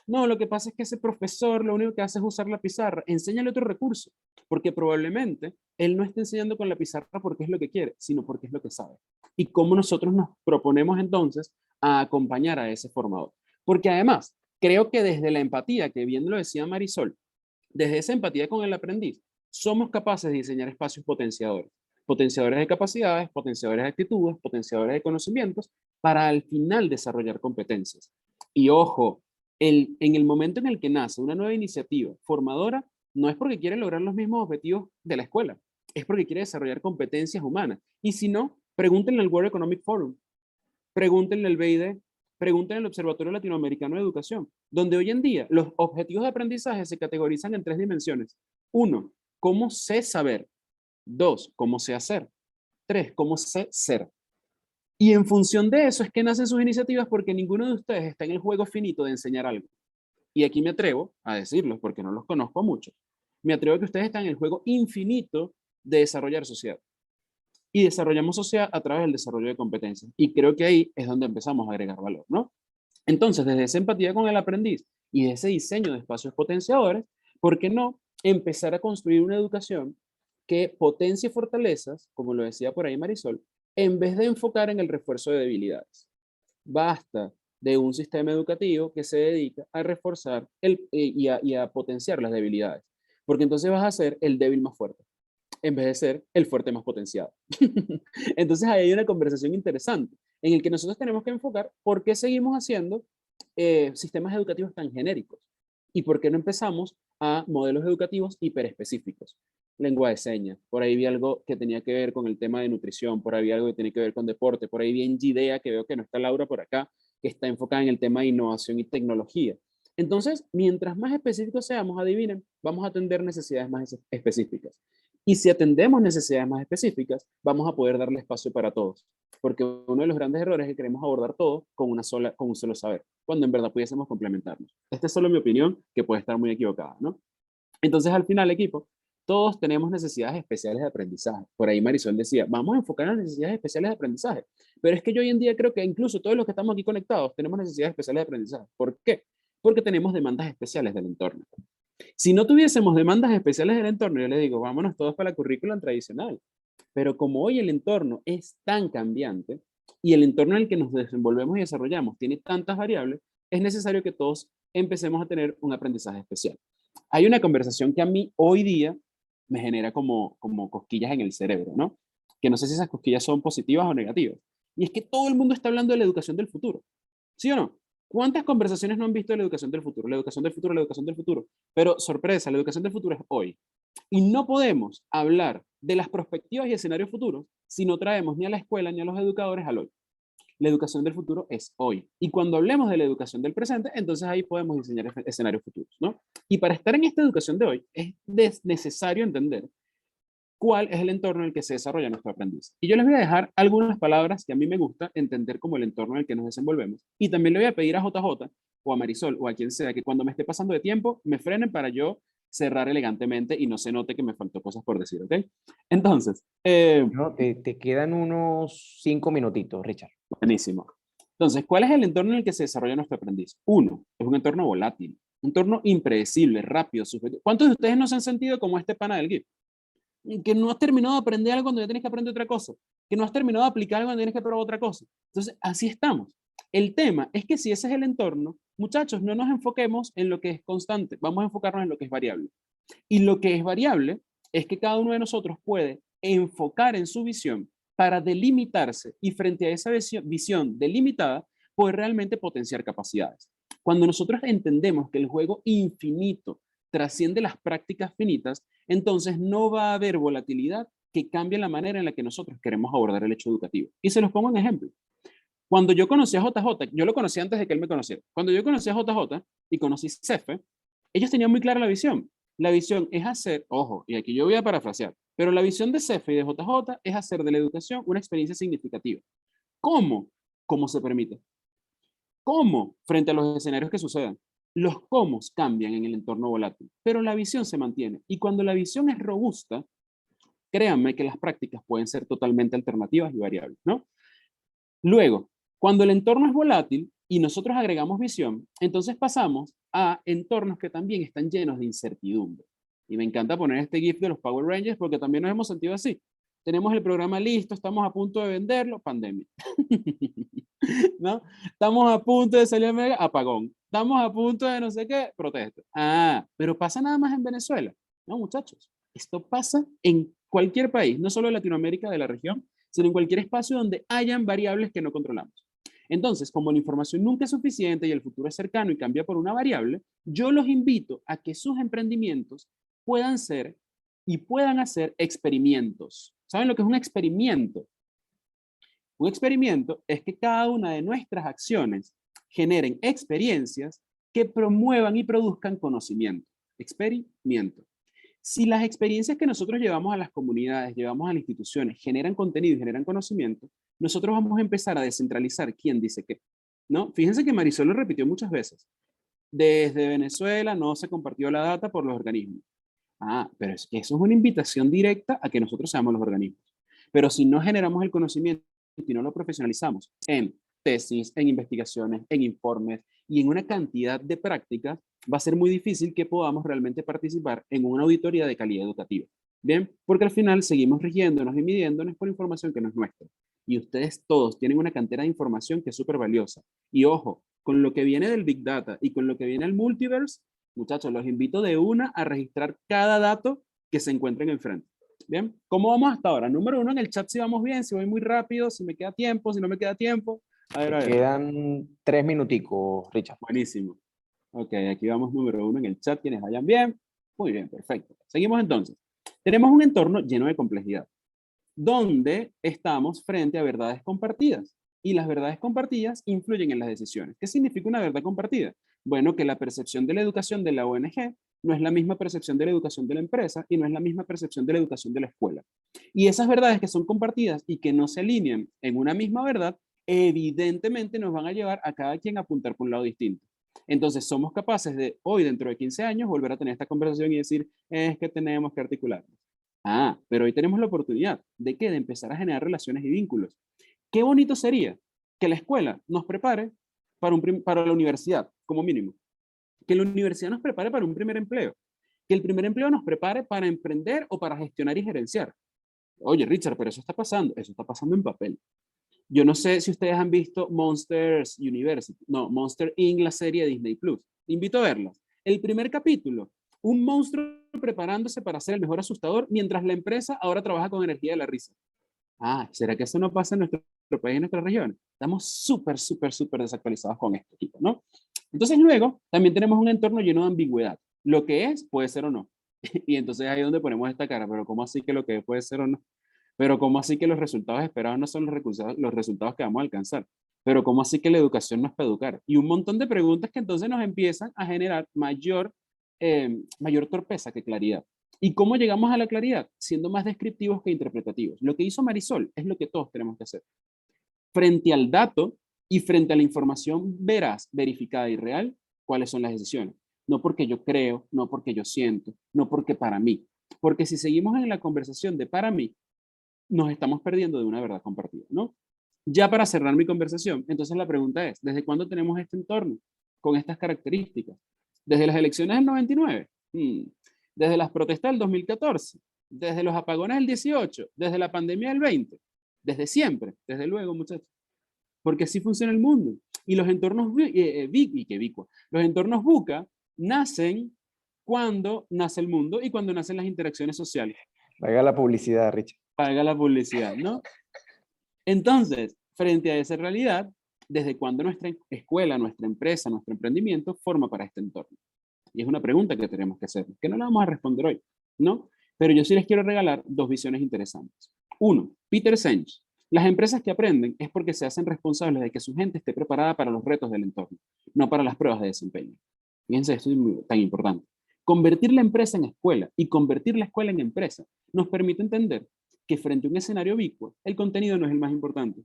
No, lo que pasa es que ese profesor lo único que hace es usar la pizarra. Enséñale otro recurso, porque probablemente él no está enseñando con la pizarra porque es lo que quiere, sino porque es lo que sabe. Y cómo nosotros nos proponemos entonces a acompañar a ese formador. Porque además, creo que desde la empatía, que bien lo decía Marisol, desde esa empatía con el aprendiz, somos capaces de diseñar espacios potenciadores. Potenciadores de capacidades, potenciadores de actitudes, potenciadores de conocimientos, para al final desarrollar competencias. Y ojo, en el momento en el que nace una nueva iniciativa formadora, no es porque quiere lograr los mismos objetivos de la escuela, es porque quiere desarrollar competencias humanas. Y si no, pregúntenle al World Economic Forum, pregúntenle al BID, pregúntenle al Observatorio Latinoamericano de Educación, donde hoy en día los objetivos de aprendizaje se categorizan en 3 dimensiones. 1, cómo sé saber. 2, cómo sé hacer. 3, cómo sé ser. Y en función de eso es que nacen sus iniciativas, porque ninguno de ustedes está en el juego finito de enseñar algo. Y aquí me atrevo a decirlos porque no los conozco mucho. Me atrevo a que ustedes están en el juego infinito de desarrollar sociedad. Y desarrollamos sociedad a través del desarrollo de competencias. Y creo que ahí es donde empezamos a agregar valor, ¿no? Entonces, desde esa empatía con el aprendiz y de ese diseño de espacios potenciadores, ¿por qué no empezar a construir una educación que potencie fortalezas, como lo decía por ahí Marisol, en vez de enfocar en el refuerzo de debilidades? Basta de un sistema educativo que se dedica a reforzar y a potenciar las debilidades, porque entonces vas a ser el débil más fuerte, en vez de ser el fuerte más potenciado. Entonces ahí hay una conversación interesante en el que nosotros tenemos que enfocar por qué seguimos haciendo sistemas educativos tan genéricos y por qué no empezamos a modelos educativos hiperespecíficos. Lengua de señas, por ahí vi algo que tenía que ver con el tema de nutrición, por ahí vi algo que tenía que ver con deporte, por ahí vi en Gidea, que veo que no está Laura por acá, que está enfocada en el tema de innovación y tecnología. Entonces, mientras más específicos seamos, adivinen, vamos a atender necesidades más específicas. Y si atendemos necesidades más específicas, vamos a poder darle espacio para todos. Porque uno de los grandes errores es que queremos abordar todo con un solo saber, cuando en verdad pudiésemos complementarnos. Esta es solo mi opinión, que puede estar muy equivocada, ¿no? Entonces, al final, equipo, todos tenemos necesidades especiales de aprendizaje. Por ahí Marisol decía, vamos a enfocar en las necesidades especiales de aprendizaje. Pero es que yo hoy en día creo que incluso todos los que estamos aquí conectados tenemos necesidades especiales de aprendizaje. ¿Por qué? Porque tenemos demandas especiales del entorno. Si no tuviésemos demandas especiales del entorno, yo les digo, vámonos todos para la currículum tradicional. Pero como hoy el entorno es tan cambiante y el entorno en el que nos desenvolvemos y desarrollamos tiene tantas variables, es necesario que todos empecemos a tener un aprendizaje especial. Hay una conversación que a mí hoy día me genera como cosquillas en el cerebro, ¿no? Que no sé si esas cosquillas son positivas o negativas. Y es que todo el mundo está hablando de la educación del futuro. ¿Sí o no? ¿Cuántas conversaciones no han visto de la educación del futuro? La educación del futuro, la educación del futuro. Pero sorpresa, la educación del futuro es hoy. Y no podemos hablar de las perspectivas y escenarios futuros si no traemos ni a la escuela ni a los educadores al hoy. La educación del futuro es hoy. Y cuando hablemos de la educación del presente, entonces ahí podemos diseñar escenarios futuros, ¿no? Y para estar en esta educación de hoy, es necesario entender cuál es el entorno en el que se desarrolla nuestro aprendiz. Y yo les voy a dejar algunas palabras que a mí me gusta entender como el entorno en el que nos desenvolvemos. Y también le voy a pedir a JJ o a Marisol o a quien sea que cuando me esté pasando de tiempo me frenen para yo cerrar elegantemente y no se note que me faltó cosas por decir, ¿ok? Entonces, No, te quedan unos 5 minutitos, Richard. buenísimo. Entonces, ¿cuál es el entorno en el que se desarrolla nuestro aprendiz? Uno, es un entorno volátil, un entorno impredecible, rápido, subjetivo. ¿Cuántos de ustedes no se han sentido como este pana del GIF? Que no has terminado de aprender algo cuando ya tienes que aprender otra cosa, que no has terminado de aplicar algo cuando tienes que probar otra cosa. Entonces, así estamos. El tema es que si ese es el entorno, muchachos, no nos enfoquemos en lo que es constante, vamos a enfocarnos en lo que es variable. Y lo que es variable es que cada uno de nosotros puede enfocar en su visión para delimitarse y frente a esa visión delimitada, poder realmente potenciar capacidades. Cuando nosotros entendemos que el juego infinito trasciende las prácticas finitas, entonces no va a haber volatilidad que cambie la manera en la que nosotros queremos abordar el hecho educativo. Y se los pongo en ejemplo. Cuando yo conocí a JJ, yo lo conocí antes de que él me conociera. Cuando yo conocí a JJ y conocí CEFE, ellos tenían muy clara la visión. La visión es hacer, ojo, y aquí yo voy a parafrasear, pero la visión de CEFE y de JJ es hacer de la educación una experiencia significativa. ¿Cómo? ¿Cómo se permite? ¿Cómo? Frente a los escenarios que sucedan. Los cómo cambian en el entorno volátil, pero la visión se mantiene. Y cuando la visión es robusta, créanme que las prácticas pueden ser totalmente alternativas y variables, ¿no? Luego, cuando el entorno es volátil y nosotros agregamos visión, entonces pasamos a entornos que también están llenos de incertidumbre. Y me encanta poner este GIF de los Power Rangers porque también nos hemos sentido así. Tenemos el programa listo, estamos a punto de venderlo, pandemia. ¿No? Estamos a punto de salir a mega, apagón. Estamos a punto de no sé qué, protesta. Ah, pero pasa nada más en Venezuela. No, muchachos, esto pasa en cualquier país, no solo en Latinoamérica de la región, sino en cualquier espacio donde hayan variables que no controlamos. Entonces, como la información nunca es suficiente y el futuro es cercano y cambia por una variable, yo los invito a que sus emprendimientos puedan ser y puedan hacer experimentos. ¿Saben lo que es un experimento? Un experimento es que cada una de nuestras acciones generen experiencias que promuevan y produzcan conocimiento. Experimento. Si las experiencias que nosotros llevamos a las comunidades, llevamos a las instituciones, generan contenido y generan conocimiento, nosotros vamos a empezar a descentralizar quién dice qué, ¿no? Fíjense que Marisol lo repitió muchas veces. Desde Venezuela no se compartió la data por los organismos. Ah, pero es que eso es una invitación directa a que nosotros seamos los organismos. Pero si no generamos el conocimiento y no lo profesionalizamos en tesis, en investigaciones, en informes y en una cantidad de prácticas, va a ser muy difícil que podamos realmente participar en una auditoría de calidad educativa. Bien, porque al final seguimos rigiéndonos y midiéndonos por información que no es nuestra. Y ustedes todos tienen una cantera de información que es súper valiosa. Y ojo, con lo que viene del Big Data y con lo que viene del Multiverse, muchachos, los invito de una a registrar cada dato que se encuentren enfrente. Bien, ¿cómo vamos hasta ahora? Número uno, en el chat si vamos bien, si voy muy rápido, si me queda tiempo, si no me queda tiempo. A ver. Quedan 3 minuticos, Richard. Buenísimo. Ok, aquí vamos número uno en el chat, quienes vayan bien. Muy bien, perfecto. Seguimos entonces. Tenemos un entorno lleno de complejidad, donde estamos frente a verdades compartidas. Y las verdades compartidas influyen en las decisiones. ¿Qué significa una verdad compartida? Bueno, que la percepción de la educación de la ONG no es la misma percepción de la educación de la empresa y no es la misma percepción de la educación de la escuela. Y esas verdades que son compartidas y que no se alinean en una misma verdad, evidentemente nos van a llevar a cada quien a apuntar por un lado distinto. Entonces somos capaces de hoy, dentro de 15 años, volver a tener esta conversación y decir, es que tenemos que articularnos. Ah, pero hoy tenemos la oportunidad de qué? De empezar a generar relaciones y vínculos. Qué bonito sería que la escuela nos prepare para la universidad, como mínimo. Que la universidad nos prepare para un primer empleo. Que el primer empleo nos prepare para emprender o para gestionar y gerenciar. Oye, Richard, pero eso está pasando en papel. Yo no sé si ustedes han visto Monsters University, no, Monster Inc., la serie de Disney Plus. Invito a verla. El primer capítulo, un monstruo preparándose para ser el mejor asustador mientras la empresa ahora trabaja con energía de la risa. Ah, ¿será que eso no pasa en nuestro país, en nuestra región? Estamos súper desactualizados con este tipo, ¿no? Entonces luego también tenemos un entorno lleno de ambigüedad. Lo que es puede ser o no. Y entonces ahí es donde ponemos esta cara, pero ¿cómo así que lo que es puede ser o no? Pero ¿cómo así que los resultados esperados no son los resultados que vamos a alcanzar? Pero ¿cómo así que la educación no es para educar? Y un montón de preguntas que entonces nos empiezan a generar mayor torpeza que claridad. ¿Y cómo llegamos a la claridad? Siendo más descriptivos que interpretativos. Lo que hizo Marisol es lo que todos tenemos que hacer. Frente al dato y frente a la información veraz, verificada y real, ¿cuáles son las decisiones? No porque yo creo, no porque yo siento, no porque para mí. Porque si seguimos en la conversación de para mí, nos estamos perdiendo de una verdad compartida, ¿no? Ya para cerrar mi conversación, entonces la pregunta es, ¿desde cuándo tenemos este entorno con estas características? ¿Desde las elecciones del 99? ¿Desde las protestas del 2014? ¿Desde los apagones del 18? ¿Desde la pandemia del 20? Desde siempre, desde luego, muchachos. Porque así funciona el mundo. Y los entornos los entornos VUCA nacen cuando nace el mundo y cuando nacen las interacciones sociales. Haga la publicidad, Richard. Paga la publicidad, ¿no? Entonces, frente a esa realidad, ¿desde cuándo nuestra escuela, nuestra empresa, nuestro emprendimiento forma para este entorno? Y es una pregunta que tenemos que hacer, que no la vamos a responder hoy, ¿no? Pero yo sí les quiero regalar dos visiones interesantes. Uno, Peter Senge. Las empresas que aprenden es porque se hacen responsables de que su gente esté preparada para los retos del entorno, no para las pruebas de desempeño. Fíjense, esto es tan importante. Convertir la empresa en escuela y convertir la escuela en empresa nos permite entender que frente a un escenario VUCA, el contenido no es el más importante.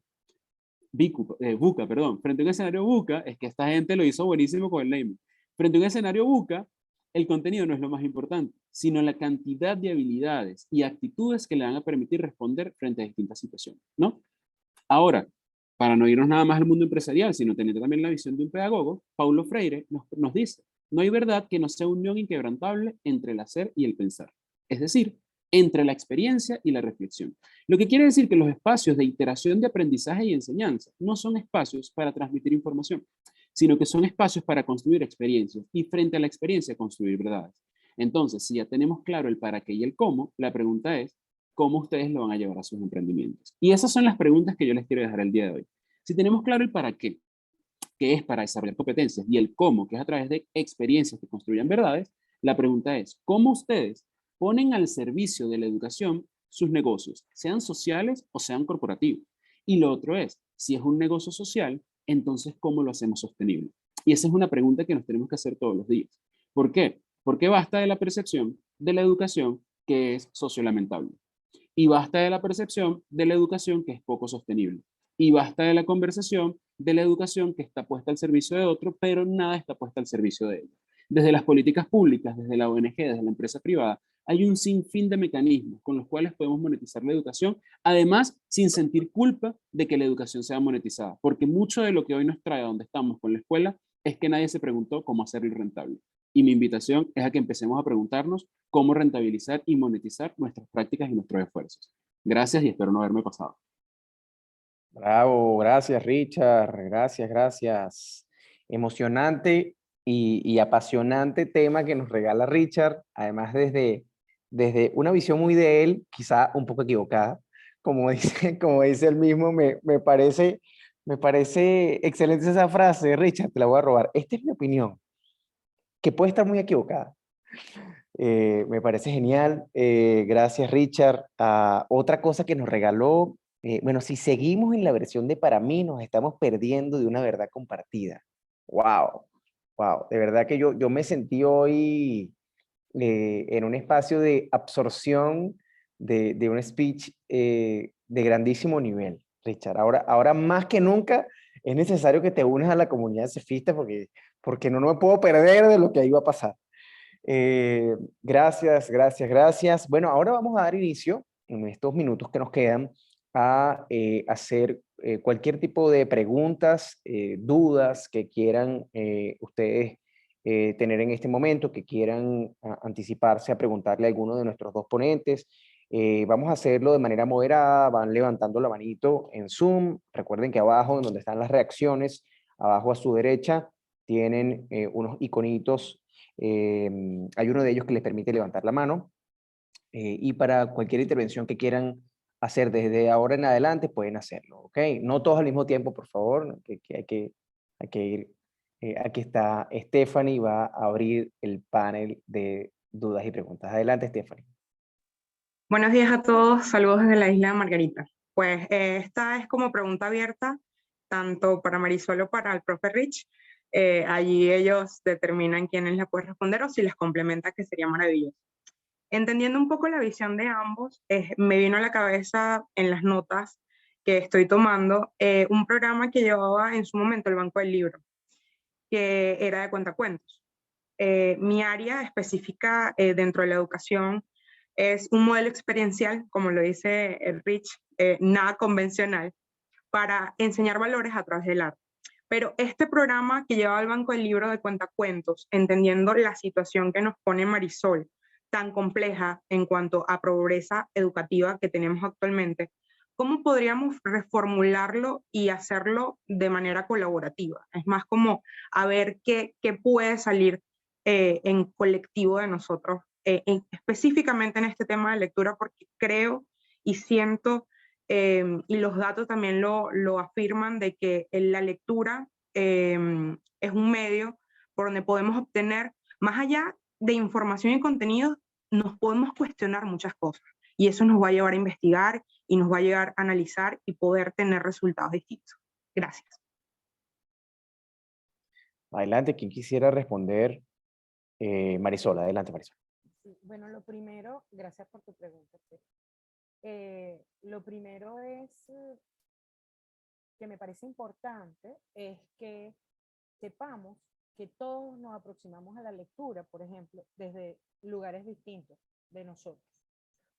VUCA, perdón. Frente a un escenario VUCA, es que esta gente lo hizo buenísimo con el naming. Frente a un escenario VUCA, el contenido no es lo más importante, sino la cantidad de habilidades y actitudes que le van a permitir responder frente a distintas situaciones, ¿no? Ahora, para no irnos nada más al mundo empresarial, sino tener también la visión de un pedagogo, Paulo Freire nos dice, no hay verdad que no sea unión inquebrantable entre el hacer y el pensar. Es decir, entre la experiencia y la reflexión. Lo que quiere decir que los espacios de iteración de aprendizaje y enseñanza no son espacios para transmitir información, sino que son espacios para construir experiencias y frente a la experiencia construir verdades. Entonces, si ya tenemos claro el para qué y el cómo, la pregunta es, ¿cómo ustedes lo van a llevar a sus emprendimientos? Y esas son las preguntas que yo les quiero dejar el día de hoy. Si tenemos claro el para qué, que es para desarrollar competencias, y el cómo, que es a través de experiencias que construyan verdades, la pregunta es, ¿cómo ustedes ponen al servicio de la educación sus negocios, sean sociales o sean corporativos? Y lo otro es, si es un negocio social, entonces, ¿cómo lo hacemos sostenible? Y esa es una pregunta que nos tenemos que hacer todos los días. ¿Por qué? Porque basta de la percepción de la educación que es sociolamentable. Y basta de la percepción de la educación que es poco sostenible. Y basta de la conversación de la educación que está puesta al servicio de otro, pero nada está puesta al servicio de ellos. Desde las políticas públicas, desde la ONG, desde la empresa privada, hay un sinfín de mecanismos con los cuales podemos monetizar la educación, además sin sentir culpa de que la educación sea monetizada, porque mucho de lo que hoy nos trae a donde estamos con la escuela es que nadie se preguntó cómo hacerlo rentable. Y mi invitación es a que empecemos a preguntarnos cómo rentabilizar y monetizar nuestras prácticas y nuestros esfuerzos. Gracias y espero no haberme pasado. Bravo, gracias Richard, gracias, gracias. Emocionante y apasionante tema que nos regala Richard, además desde una visión muy de él, quizá un poco equivocada, como dice él mismo, me parece excelente esa frase, Richard, te la voy a robar. Esta es mi opinión, que puede estar muy equivocada. Me parece genial. Gracias, Richard. Otra cosa que nos regaló, bueno, si seguimos en la versión de para mí, nos estamos perdiendo de una verdad compartida. Wow, wow. De verdad que yo me sentí hoy en un espacio de absorción de un speech de grandísimo nivel, Richard. Ahora más que nunca es necesario que te unas a la comunidad cefista porque no me puedo perder de lo que ahí va a pasar. Gracias, gracias, gracias. Bueno, ahora vamos a dar inicio en estos minutos que nos quedan a hacer cualquier tipo de preguntas, dudas que quieran ustedes tener en este momento, que quieran anticiparse a preguntarle a alguno de nuestros dos ponentes. Vamos a hacerlo de manera moderada, van levantando la manito en Zoom. Recuerden que abajo, en donde están las reacciones, abajo a su derecha, tienen unos iconitos. Hay uno de ellos que les permite levantar la mano y para cualquier intervención que quieran hacer desde ahora en adelante pueden hacerlo, ¿ok? No todos al mismo tiempo, por favor, hay que ir. Aquí está Stephanie, va a abrir el panel de dudas y preguntas. Adelante, Stephanie. Buenos días a todos, saludos desde la isla de Margarita. Pues esta es como pregunta abierta, tanto para Marisol o para el profe Rich. Allí ellos determinan quiénes la pueden responder o si les complementa, que sería maravilloso. Entendiendo un poco la visión de ambos, me vino a la cabeza en las notas que estoy tomando un programa que llevaba en su momento el Banco del Libro, que era de cuentacuentos. Mi área específica dentro de la educación es un modelo experiencial, como lo dice el Rich, nada convencional, para enseñar valores a través del arte. Pero este programa que lleva al Banco del Libro de Cuentacuentos, entendiendo la situación que nos pone Marisol, tan compleja en cuanto a pobreza educativa que tenemos actualmente, ¿cómo podríamos reformularlo y hacerlo de manera colaborativa? Es más como a ver qué puede salir en colectivo de nosotros, específicamente en este tema de lectura, porque creo y siento, y los datos también lo afirman, de que la lectura es un medio por donde podemos obtener, más allá de información y contenido, nos podemos cuestionar muchas cosas. Y eso nos va a llevar a investigar y nos va a llevar a analizar y poder tener resultados distintos. Gracias. Adelante, quien quisiera responder Marisol, adelante Marisol. Sí, bueno, lo primero, gracias por tu pregunta. Lo primero es que me parece importante es que sepamos que todos nos aproximamos a la lectura, por ejemplo, desde lugares distintos de nosotros.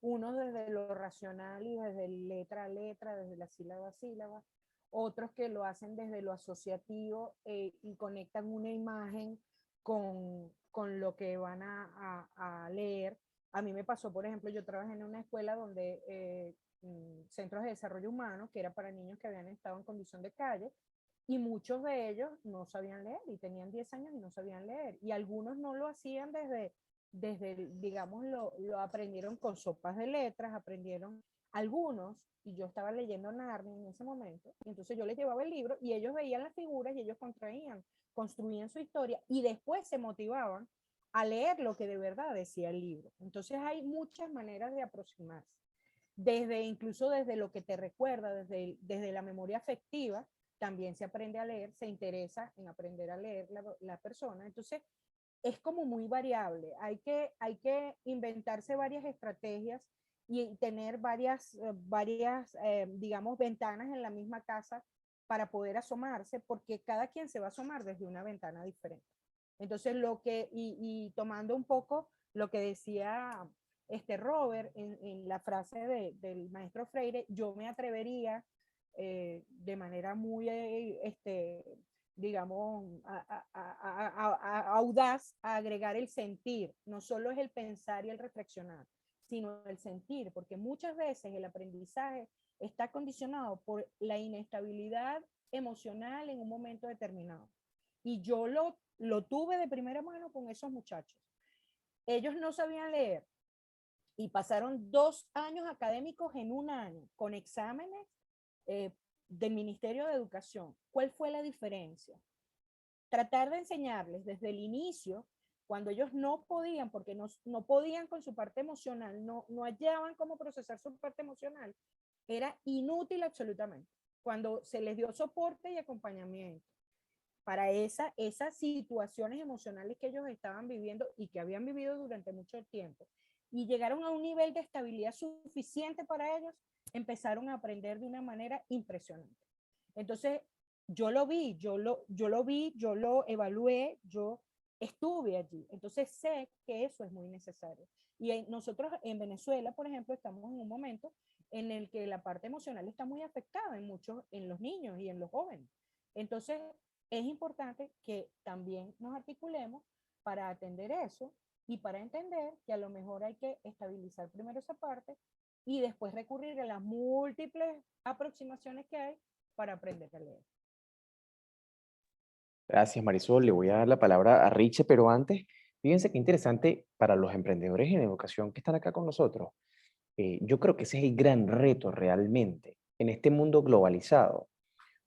Unos desde lo racional y desde letra a letra, desde la sílaba a sílaba, otros que lo hacen desde lo asociativo y conectan una imagen con lo que van a leer. A mí me pasó, por ejemplo, yo trabajé en una escuela donde centros de desarrollo humano, que era para niños que habían estado en condición de calle, y muchos de ellos no sabían leer y tenían 10 años y no sabían leer. Y algunos no lo hacían digamos, lo aprendieron con sopas de letras, aprendieron algunos, y yo estaba leyendo Narnia en ese momento, y entonces yo les llevaba el libro y ellos veían las figuras y ellos construían su historia y después se motivaban a leer lo que de verdad decía el libro. Entonces hay muchas maneras de aproximarse, incluso desde lo que te recuerda, desde la memoria afectiva, también se aprende a leer, se interesa en aprender a leer la persona. Entonces, es como muy variable. Hay que inventarse varias estrategias y tener varias digamos, ventanas en la misma casa para poder asomarse, porque cada quien se va a asomar desde una ventana diferente. Entonces, y tomando un poco lo que decía Robert en la frase del maestro Freire, yo me atrevería de manera muy, digamos, audaz a agregar el sentir. No solo es el pensar y el reflexionar, sino el sentir, porque muchas veces el aprendizaje está condicionado por la inestabilidad emocional en un momento determinado. Y yo lo tuve de primera mano con esos muchachos. Ellos no sabían leer y pasaron 2 años académicos en un año con exámenes del Ministerio de Educación. ¿Cuál fue la diferencia? Tratar de enseñarles desde el inicio, cuando ellos no podían, porque no podían con su parte emocional, no hallaban cómo procesar su parte emocional, era inútil absolutamente. Cuando se les dio soporte y acompañamiento para esas situaciones emocionales que ellos estaban viviendo y que habían vivido durante mucho tiempo, y llegaron a un nivel de estabilidad suficiente para ellos, empezaron a aprender de una manera impresionante. Entonces, yo lo vi, yo lo evalué, yo estuve allí. Entonces, sé que eso es muy necesario. Y nosotros en Venezuela, por ejemplo, estamos en un momento en el que la parte emocional está muy afectada en los niños y en los jóvenes. Entonces, es importante que también nos articulemos para atender eso y para entender que a lo mejor hay que estabilizar primero esa parte y después recurrir a las múltiples aproximaciones que hay para aprender a leer. Gracias Marisol, le voy a dar la palabra a Riche, pero antes, fíjense qué interesante para los emprendedores en educación que están acá con nosotros. Yo creo que ese es el gran reto realmente en este mundo globalizado,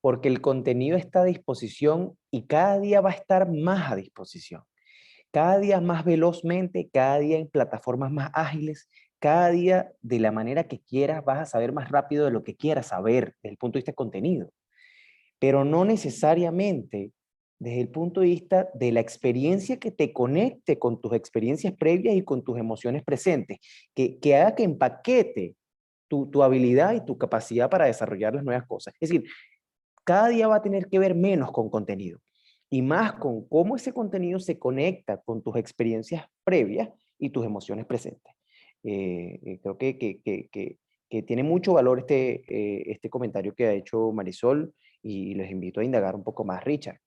porque el contenido está a disposición y cada día va a estar más a disposición. Cada día más velozmente, cada día en plataformas más ágiles, cada día de la manera que quieras vas a saber más rápido de lo que quieras saber desde el punto de vista de contenido, pero no necesariamente desde el punto de vista de la experiencia que te conecte con tus experiencias previas y con tus emociones presentes, que haga que empaquete tu habilidad y tu capacidad para desarrollar las nuevas cosas. Es decir, cada día va a tener que ver menos con contenido y más con cómo ese contenido se conecta con tus experiencias previas y tus emociones presentes. Creo que tiene mucho valor este comentario que ha hecho Marisol y les invito a indagar un poco más, Richard.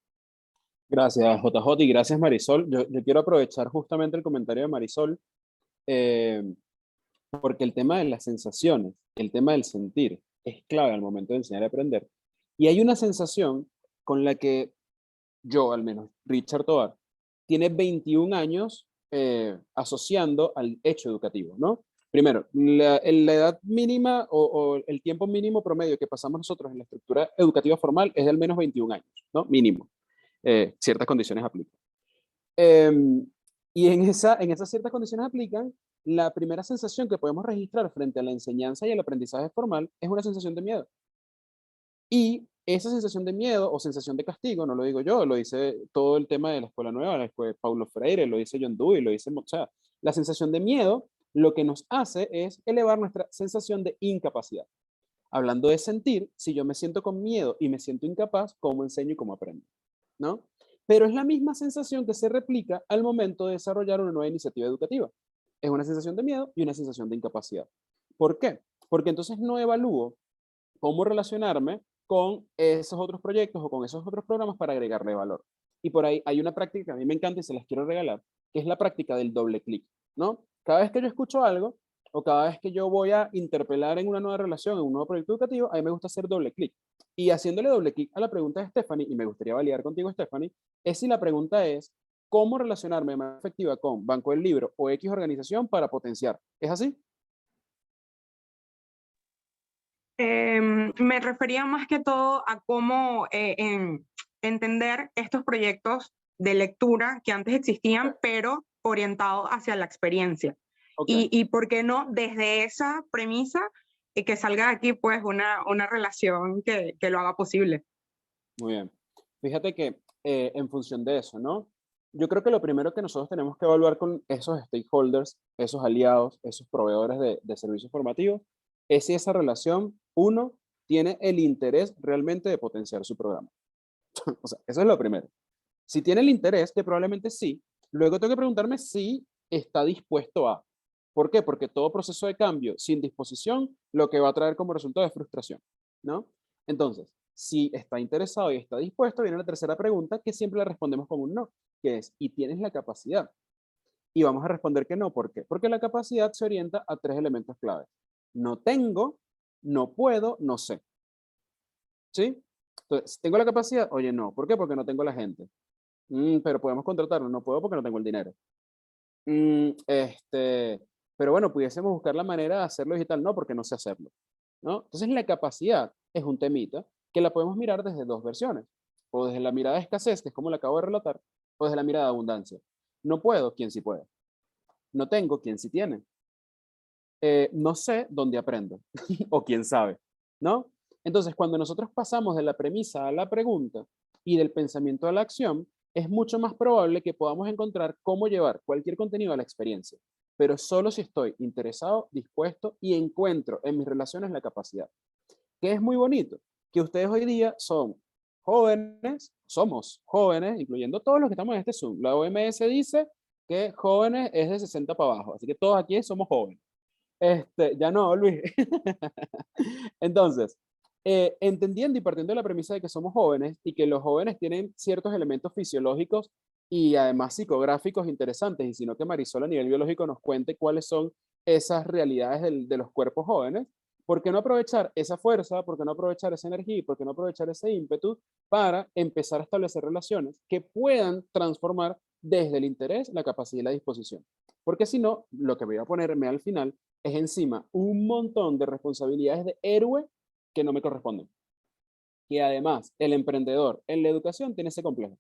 Gracias, JJ, y gracias, Marisol. Yo quiero aprovechar justamente el comentario de Marisol, porque el tema de las sensaciones, el tema del sentir, es clave al momento de enseñar y aprender. Y hay una sensación con la que yo, al menos, Richard Tovar, tiene 21 años asociando al hecho educativo, ¿no? Primero, la edad mínima o el tiempo mínimo promedio que pasamos nosotros en la estructura educativa formal es de al menos 21 años, ¿no? Mínimo. Ciertas condiciones aplican. Y en esas ciertas condiciones aplican, la primera sensación que podemos registrar frente a la enseñanza y el aprendizaje formal es una sensación de miedo. Y esa sensación de miedo o sensación de castigo, no lo digo yo, lo dice todo el tema de la escuela nueva, la escuela de Paulo Freire, lo dice John Dewey, lo dice, o sea, la sensación de miedo lo que nos hace es elevar nuestra sensación de incapacidad. Hablando de sentir, si yo me siento con miedo y me siento incapaz, ¿cómo enseño y cómo aprendo? ¿No? Pero es la misma sensación que se replica al momento de desarrollar una nueva iniciativa educativa. Es una sensación de miedo y una sensación de incapacidad. ¿Por qué? Porque entonces no evalúo cómo relacionarme con esos otros proyectos o con esos otros programas para agregarle valor. Y por ahí hay una práctica que a mí me encanta y se las quiero regalar, que es la práctica del doble clic, ¿no? Cada vez que yo escucho algo o cada vez que yo voy a interpelar en una nueva relación, en un nuevo proyecto educativo, a mí me gusta hacer doble clic. Y haciéndole doble clic a la pregunta de Stephanie, y me gustaría validar contigo, Stephanie, es si la pregunta es, ¿cómo relacionarme de manera efectiva con Banco del Libro o X organización para potenciar? ¿Es así? Me refería más que todo a cómo entender estos proyectos de lectura que antes existían, pero orientados hacia la experiencia. Okay. Y por qué no, desde esa premisa, que salga aquí pues una relación que lo haga posible. Muy bien. Fíjate que en función de eso, ¿no? Yo creo que lo primero que nosotros tenemos que evaluar con esos stakeholders, esos aliados, esos proveedores de servicios formativos, es si esa relación, uno, tiene el interés realmente de potenciar su programa. O sea, eso es lo primero. Si tiene el interés, que probablemente sí, luego tengo que preguntarme si está dispuesto a. ¿Por qué? Porque todo proceso de cambio sin disposición lo que va a traer como resultado es frustración, ¿no? Entonces, si está interesado y está dispuesto, viene la tercera pregunta que siempre la respondemos con un no, que es, ¿y tienes la capacidad? Y vamos a responder que no. ¿Por qué? Porque la capacidad se orienta a tres elementos claves. No tengo, no puedo, no sé. ¿Sí? Entonces, ¿tengo la capacidad? Oye, no. ¿Por qué? Porque no tengo la gente. Pero podemos contratarlo. No puedo porque no tengo el dinero. Pero bueno, pudiésemos buscar la manera de hacerlo digital. No, porque no sé hacerlo, ¿no? Entonces, la capacidad es un temita que la podemos mirar desde dos versiones. O desde la mirada de escasez, que es como la acabo de relatar, o desde la mirada de abundancia. No puedo, ¿quién sí puede? No tengo, ¿quién sí tiene? No sé dónde aprendo, o quién sabe, ¿no? Entonces, cuando nosotros pasamos de la premisa a la pregunta y del pensamiento a la acción, es mucho más probable que podamos encontrar cómo llevar cualquier contenido a la experiencia, pero solo si estoy interesado, dispuesto y encuentro en mis relaciones la capacidad. Que es muy bonito, que ustedes hoy día son jóvenes, somos jóvenes, incluyendo todos los que estamos en este Zoom. La OMS dice que jóvenes es de 60 para abajo, así que todos aquí somos jóvenes. Ya no, Luis. Entonces, entendiendo y partiendo de la premisa de que somos jóvenes y que los jóvenes tienen ciertos elementos fisiológicos y además psicográficos interesantes, y sino que Marisol a nivel biológico nos cuente cuáles son esas realidades de los cuerpos jóvenes, ¿por qué no aprovechar esa fuerza, por qué no aprovechar esa energía, por qué no aprovechar ese ímpetu para empezar a establecer relaciones que puedan transformar desde el interés, la capacidad y la disposición? Porque si no, lo que voy a ponerme al final es encima un montón de responsabilidades de héroe que no me corresponden. Y además, el emprendedor en la educación tiene ese complejo.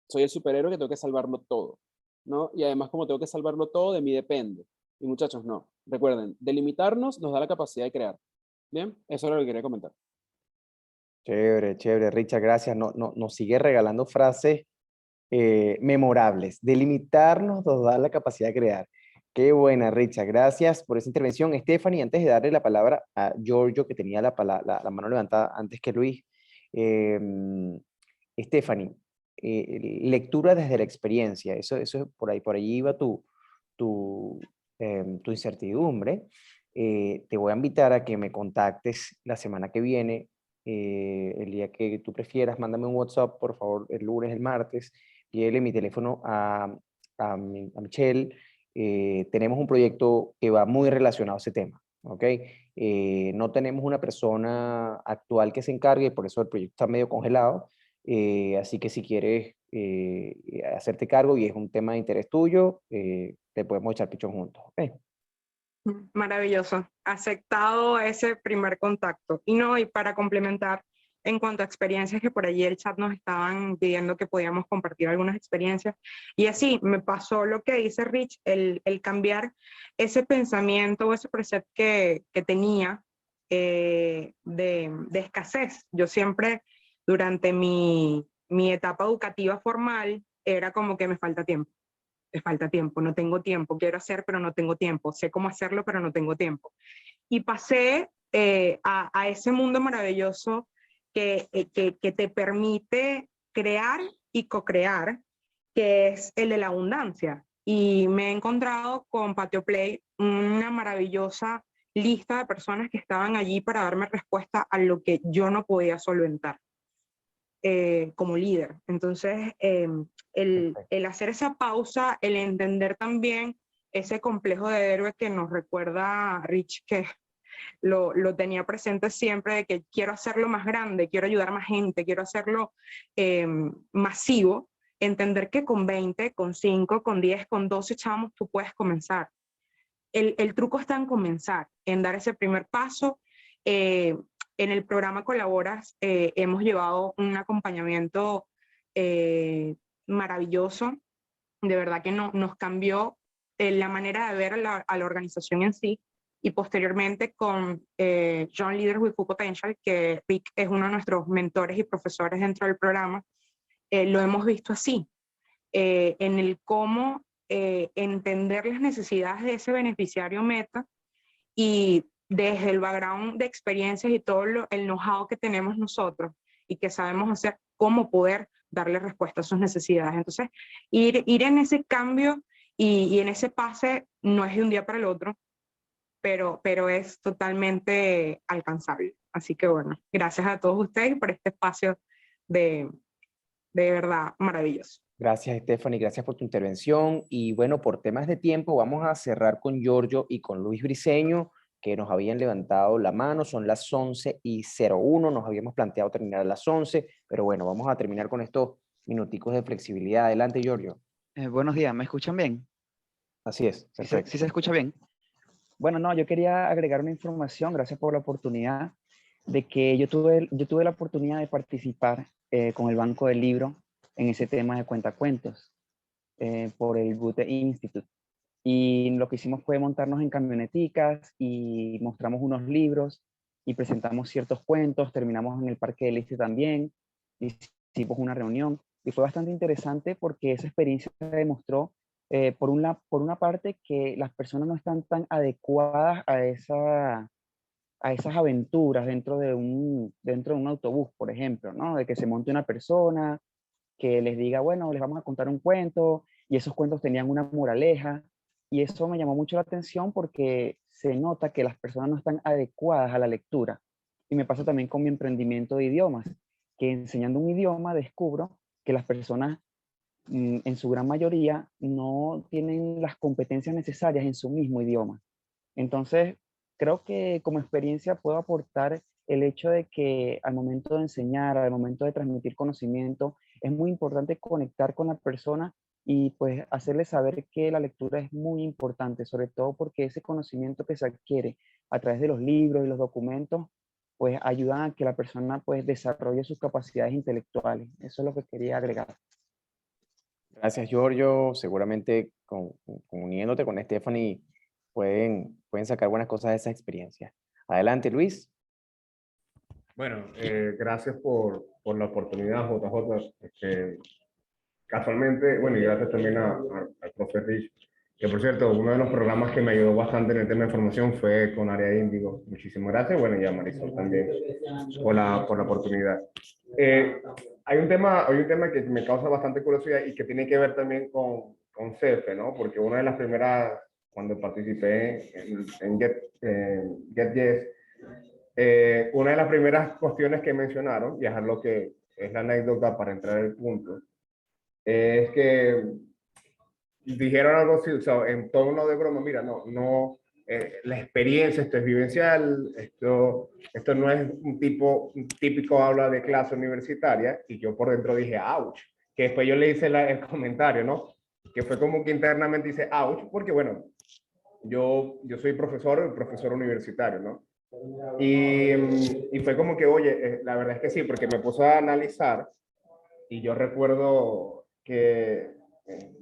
Soy el superhéroe que tengo que salvarlo todo, ¿no? Y además, como tengo que salvarlo todo, de mí depende. Y muchachos, no. Recuerden, delimitarnos nos da la capacidad de crear. Bien, eso es lo que quería comentar. Chévere, chévere, Richard, gracias. Nos sigue regalando frases memorables. Delimitarnos nos da la capacidad de crear. Qué buena, Richard. Gracias por esa intervención. Stephanie, antes de darle la palabra a Giorgio, que tenía la mano levantada antes que Luis. eh, Stephanie, lectura desde la experiencia. Eso por ahí iba tu incertidumbre. Te voy a invitar a que me contactes la semana que viene, el día que tú prefieras. Mándame un WhatsApp, por favor, el lunes, el martes. Pídele mi teléfono a Michelle. Tenemos un proyecto que va muy relacionado a ese tema, ¿ok? No tenemos una persona actual que se encargue, por eso el proyecto está medio congelado. Así que si quieres hacerte cargo y es un tema de interés tuyo, te podemos echar pichón juntos, ¿ok? Maravilloso. Aceptado ese primer contacto. Y no, y para complementar, en cuanto a experiencias, que por allí el chat nos estaban pidiendo que podíamos compartir algunas experiencias. Y así me pasó lo que dice Rich, el cambiar ese pensamiento o ese precepto que tenía de escasez. Yo siempre durante mi etapa educativa formal era como que me falta tiempo, no tengo tiempo, quiero hacer pero no tengo tiempo, sé cómo hacerlo pero no tengo tiempo. Y pasé a ese mundo maravilloso que te permite crear y co-crear, que es el de la abundancia. Y me he encontrado con Patio Play una maravillosa lista de personas que estaban allí para darme respuesta a lo que yo no podía solventar como líder. Entonces, el hacer esa pausa, el entender también ese complejo de héroe que nos recuerda Rich, que lo tenía presente siempre, de que quiero hacerlo más grande, quiero ayudar a más gente, quiero hacerlo masivo, entender que con 20, con 5, con 10, con 12 chamos tú puedes comenzar. El truco está en comenzar, en dar ese primer paso. En el programa Colaboras hemos llevado un acompañamiento maravilloso, de verdad que nos cambió la manera de ver a la organización en sí, y posteriormente con Young Leaders with Full Potential, que Rick es uno de nuestros mentores y profesores dentro del programa, lo hemos visto así, en el cómo entender las necesidades de ese beneficiario meta y desde el background de experiencias y todo el know-how que tenemos nosotros y que sabemos hacer, cómo poder darle respuesta a sus necesidades. Entonces, ir en ese cambio y en ese pase no es de un día para el otro, pero es totalmente alcanzable. Así que bueno, gracias a todos ustedes por este espacio de verdad maravilloso. Gracias, Stephanie, gracias por tu intervención. Y bueno, por temas de tiempo, vamos a cerrar con Giorgio y con Luis Briceño, que nos habían levantado la mano. Son las 11:01, nos habíamos planteado terminar a las 11, pero bueno, vamos a terminar con estos minuticos de flexibilidad. Adelante, Giorgio. Buenos días, ¿me escuchan bien? Así es, perfecto. ¿Sí se escucha bien? Bueno, no, yo quería agregar una información, gracias por la oportunidad, de que yo tuve la oportunidad de participar con el Banco del Libro en ese tema de cuentacuentos por el Goethe Institute. Y lo que hicimos fue montarnos en camioneticas y mostramos unos libros y presentamos ciertos cuentos, terminamos en el Parque del Este también, hicimos una reunión y fue bastante interesante porque esa experiencia demostró por una parte que las personas no están tan adecuadas a esas aventuras dentro de un autobús, por ejemplo, ¿no? De que se monte una persona, que les diga, bueno, les vamos a contar un cuento, y esos cuentos tenían una moraleja, y eso me llamó mucho la atención porque se nota que las personas no están adecuadas a la lectura. Y me pasa también con mi emprendimiento de idiomas, que enseñando un idioma descubro que las personas en su gran mayoría no tienen las competencias necesarias en su mismo idioma. Entonces, creo que como experiencia puedo aportar el hecho de que al momento de enseñar, al momento de transmitir conocimiento, es muy importante conectar con la persona y pues hacerle saber que la lectura es muy importante, sobre todo porque ese conocimiento que se adquiere a través de los libros y los documentos, pues ayudan a que la persona pues desarrolle sus capacidades intelectuales. Eso es lo que quería agregar. Gracias, Giorgio. Seguramente uniéndote con Stephanie pueden sacar buenas cosas de esa experiencia. Adelante, Luis. Bueno, gracias por la oportunidad, JJ. Casualmente, bueno, y gracias también al profe Rich, que por cierto, uno de los programas que me ayudó bastante en el tema de formación fue con Área de Índigo. Muchísimas gracias. Bueno, y a Marisol también por la oportunidad. Hay un tema que me causa bastante curiosidad y que tiene que ver también con CEFE, ¿no? Porque una de las primeras, cuando participé en Get Yes, una de las primeras cuestiones que mencionaron, y es lo que es la anécdota para entrar al punto, es que dijeron algo así, o sea, en tono de broma, mira, no, la experiencia, esto es vivencial, esto no es un típico aula de clase universitaria, y yo por dentro dije, ouch, que después yo le hice el comentario, ¿no? Que fue como que internamente dice, ouch, porque bueno, yo soy profesor universitario, ¿no? Y fue como que, oye, la verdad es que sí, porque me puse a analizar y yo recuerdo que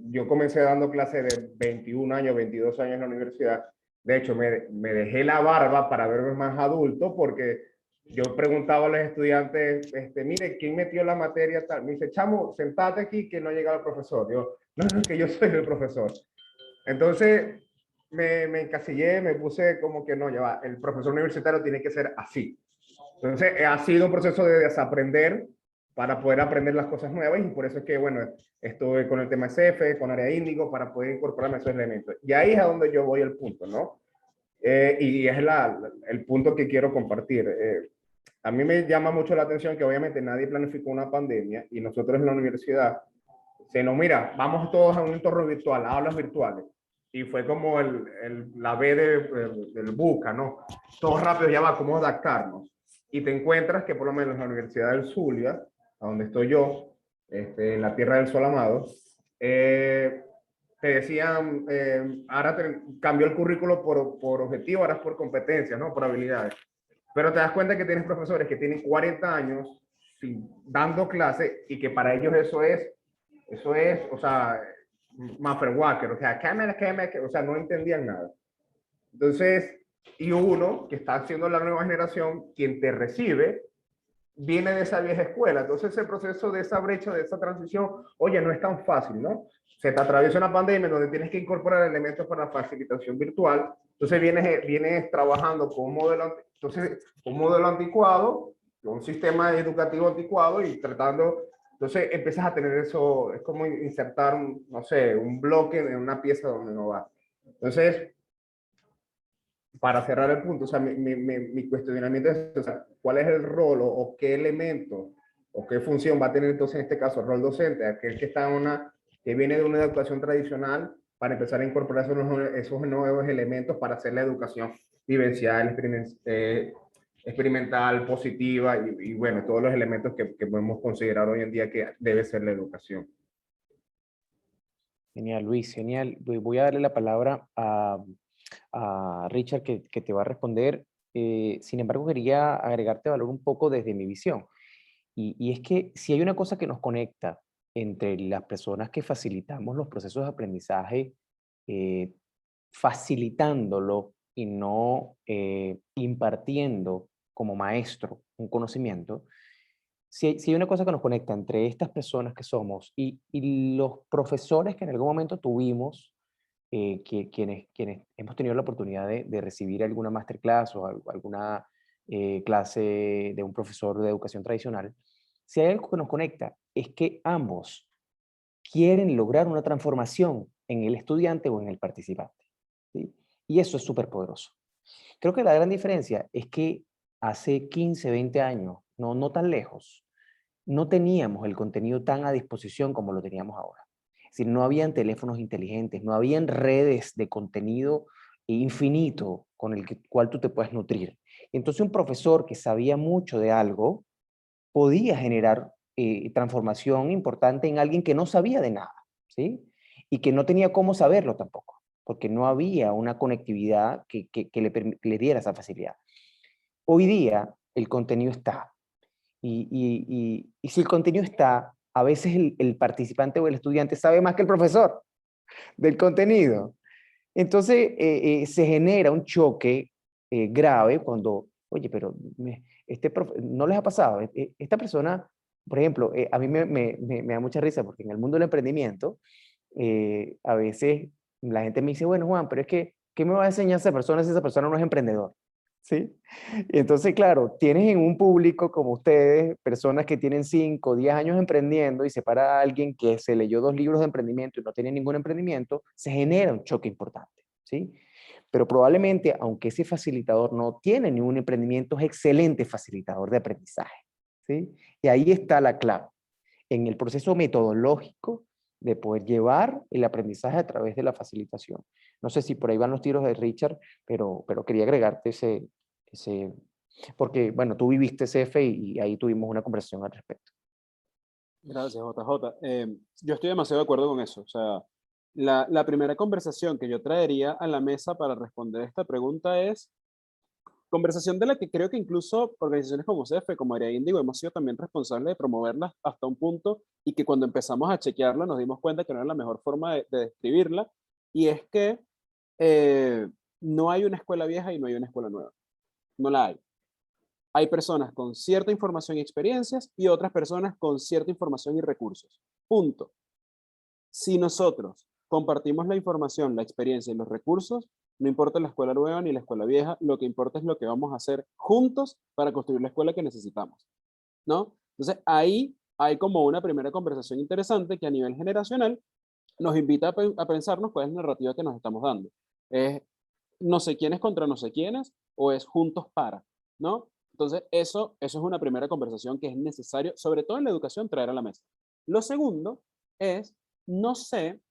yo comencé dando clases de 21 años, 22 años en la universidad. De hecho, me dejé la barba para verme más adulto porque yo preguntaba a los estudiantes, mire, ¿quién metió la materia tal? Me dice, chamo, sentate aquí que no ha llegado el profesor. Yo, no, no, que yo soy el profesor. Entonces, me encasillé, me puse como que no, ya va, el profesor universitario tiene que ser así. Entonces, ha sido un proceso de desaprender para poder aprender las cosas nuevas y por eso es que, bueno, estuve con el tema SF, con Área Índigo, para poder incorporarme a esos elementos. Y ahí es a donde yo voy al punto, ¿no? Y es el punto que quiero compartir. A mí me llama mucho la atención que obviamente nadie planificó una pandemia y nosotros en la universidad se nos mira, vamos todos a un entorno virtual, a aulas virtuales. Y fue como la B del buca, ¿no? Todo rápido, ya va, cómo adaptarnos. Y te encuentras que por lo menos en la Universidad del Zulia, a donde estoy yo, en la Tierra del Sol Amado, te decían, ahora cambió el currículo por objetivo, ahora es por competencias, ¿no? Por habilidades. Pero te das cuenta que tienes profesores que tienen 40 años dando clase y que para ellos eso es, o sea, Mafferwacker, o sea, o sea, no entendían nada. Entonces, y uno que está haciendo la nueva generación, quien te recibe, viene de esa vieja escuela. Entonces, ese proceso de esa brecha, de esa transición, oye, no es tan fácil, ¿no? Se te atraviesa una pandemia donde tienes que incorporar elementos para la facilitación virtual. Entonces, vienes trabajando con un modelo anticuado, un sistema educativo anticuado y tratando. Entonces, empiezas a tener eso, es como insertar, no sé, un bloque en una pieza donde no va. Entonces, para cerrar el punto, o sea, mi cuestionamiento es, o sea, ¿cuál es el rol o qué elemento o qué función va a tener entonces en este caso el rol docente? Aquel que está que viene de una educación tradicional para empezar a incorporar esos nuevos elementos para hacer la educación vivencial, experimental, positiva y bueno, todos los elementos que podemos considerar hoy en día que debe ser la educación. Genial, Luis, genial. Voy a darle la palabra a Richard que te va a responder. Sin embargo, quería agregarte valor un poco desde mi visión. Y es que si hay una cosa que nos conecta entre las personas que facilitamos los procesos de aprendizaje, facilitándolo y no impartiendo como maestro un conocimiento, si hay una cosa que nos conecta entre estas personas que somos y los profesores que en algún momento tuvimos, quienes hemos tenido la oportunidad de recibir alguna masterclass o alguna clase de un profesor de educación tradicional, si hay algo que nos conecta es que ambos quieren lograr una transformación en el estudiante o en el participante, ¿sí? Y eso es súper poderoso. Creo que la gran diferencia es que hace 15, 20 años, no tan lejos, no teníamos el contenido tan a disposición como lo teníamos ahora. Es decir, no habían teléfonos inteligentes, no habían redes de contenido infinito con el cual tú te puedes nutrir. Entonces un profesor que sabía mucho de algo podía generar transformación importante en alguien que no sabía de nada, ¿sí? Y que no tenía cómo saberlo tampoco, porque no había una conectividad que le diera esa facilidad. Hoy día el contenido está, y si el contenido está, a veces el participante o el estudiante sabe más que el profesor del contenido. Entonces se genera un choque grave cuando, oye, pero no les ha pasado. Esta persona, por ejemplo, a mí me da mucha risa porque en el mundo del emprendimiento, a veces la gente me dice, bueno, Juan, pero es que, ¿qué me va a enseñar esa persona si esa persona no es emprendedor? ¿Sí? Y entonces, claro, tienes en un público como ustedes, personas que tienen 5 o 10 años emprendiendo y se para a alguien que se leyó 2 libros de emprendimiento y no tiene ningún emprendimiento, se genera un choque importante, ¿sí? Pero probablemente, aunque ese facilitador no tiene ningún emprendimiento, es excelente facilitador de aprendizaje, ¿sí? Y ahí está la clave, en el proceso metodológico de poder llevar el aprendizaje a través de la facilitación. No sé si por ahí van los tiros de Richard, pero quería agregarte porque, bueno, tú viviste CF y ahí tuvimos una conversación al respecto. Gracias, JJ. Yo estoy demasiado de acuerdo con eso. O sea, la primera conversación que yo traería a la mesa para responder esta pregunta es conversación de la que creo que incluso organizaciones como CF, como Área Índigo, hemos sido también responsables de promoverla hasta un punto y que cuando empezamos a chequearla nos dimos cuenta que no era la mejor forma de describirla, y es que no hay una escuela vieja y no hay una escuela nueva. No la hay. Hay personas con cierta información y experiencias y otras personas con cierta información y recursos. Punto. Si nosotros compartimos la información, la experiencia y los recursos, no importa la escuela nueva ni la escuela vieja, lo que importa es lo que vamos a hacer juntos para construir la escuela que necesitamos, ¿no? Entonces ahí hay como una primera conversación interesante que a nivel generacional nos invita a pensarnos cuál es la narrativa que nos estamos dando. ¿Es no sé quiénes contra no sé quiénes o es juntos para, ¿no? Entonces eso es una primera conversación que es necesario, sobre todo en la educación, traer a la mesa. Lo segundo es, no sé,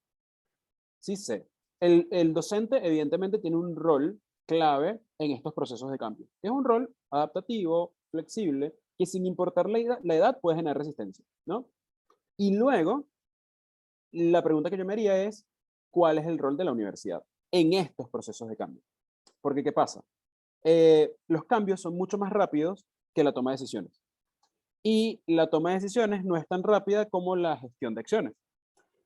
sí sé, el docente evidentemente tiene un rol clave en estos procesos de cambio. Es un rol adaptativo, flexible, que sin importar la edad puede generar resistencia, ¿no? Y luego, la pregunta que yo me haría es, ¿cuál es el rol de la universidad en estos procesos de cambio? Porque, ¿qué pasa? Los cambios son mucho más rápidos que la toma de decisiones. Y la toma de decisiones no es tan rápida como la gestión de acciones.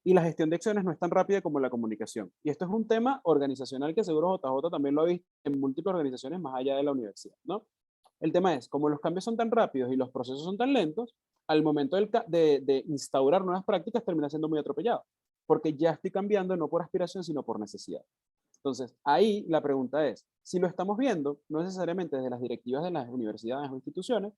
Y la gestión de acciones no es tan rápida como la comunicación. Y esto es un tema organizacional que seguro JJ también lo ha visto en múltiples organizaciones más allá de la universidad, ¿no? El tema es, como los cambios son tan rápidos y los procesos son tan lentos, al momento de instaurar nuevas prácticas termina siendo muy atropellado, porque ya estoy cambiando no por aspiración, sino por necesidad. Entonces, ahí la pregunta es, si lo estamos viendo, no necesariamente desde las directivas de las universidades o instituciones,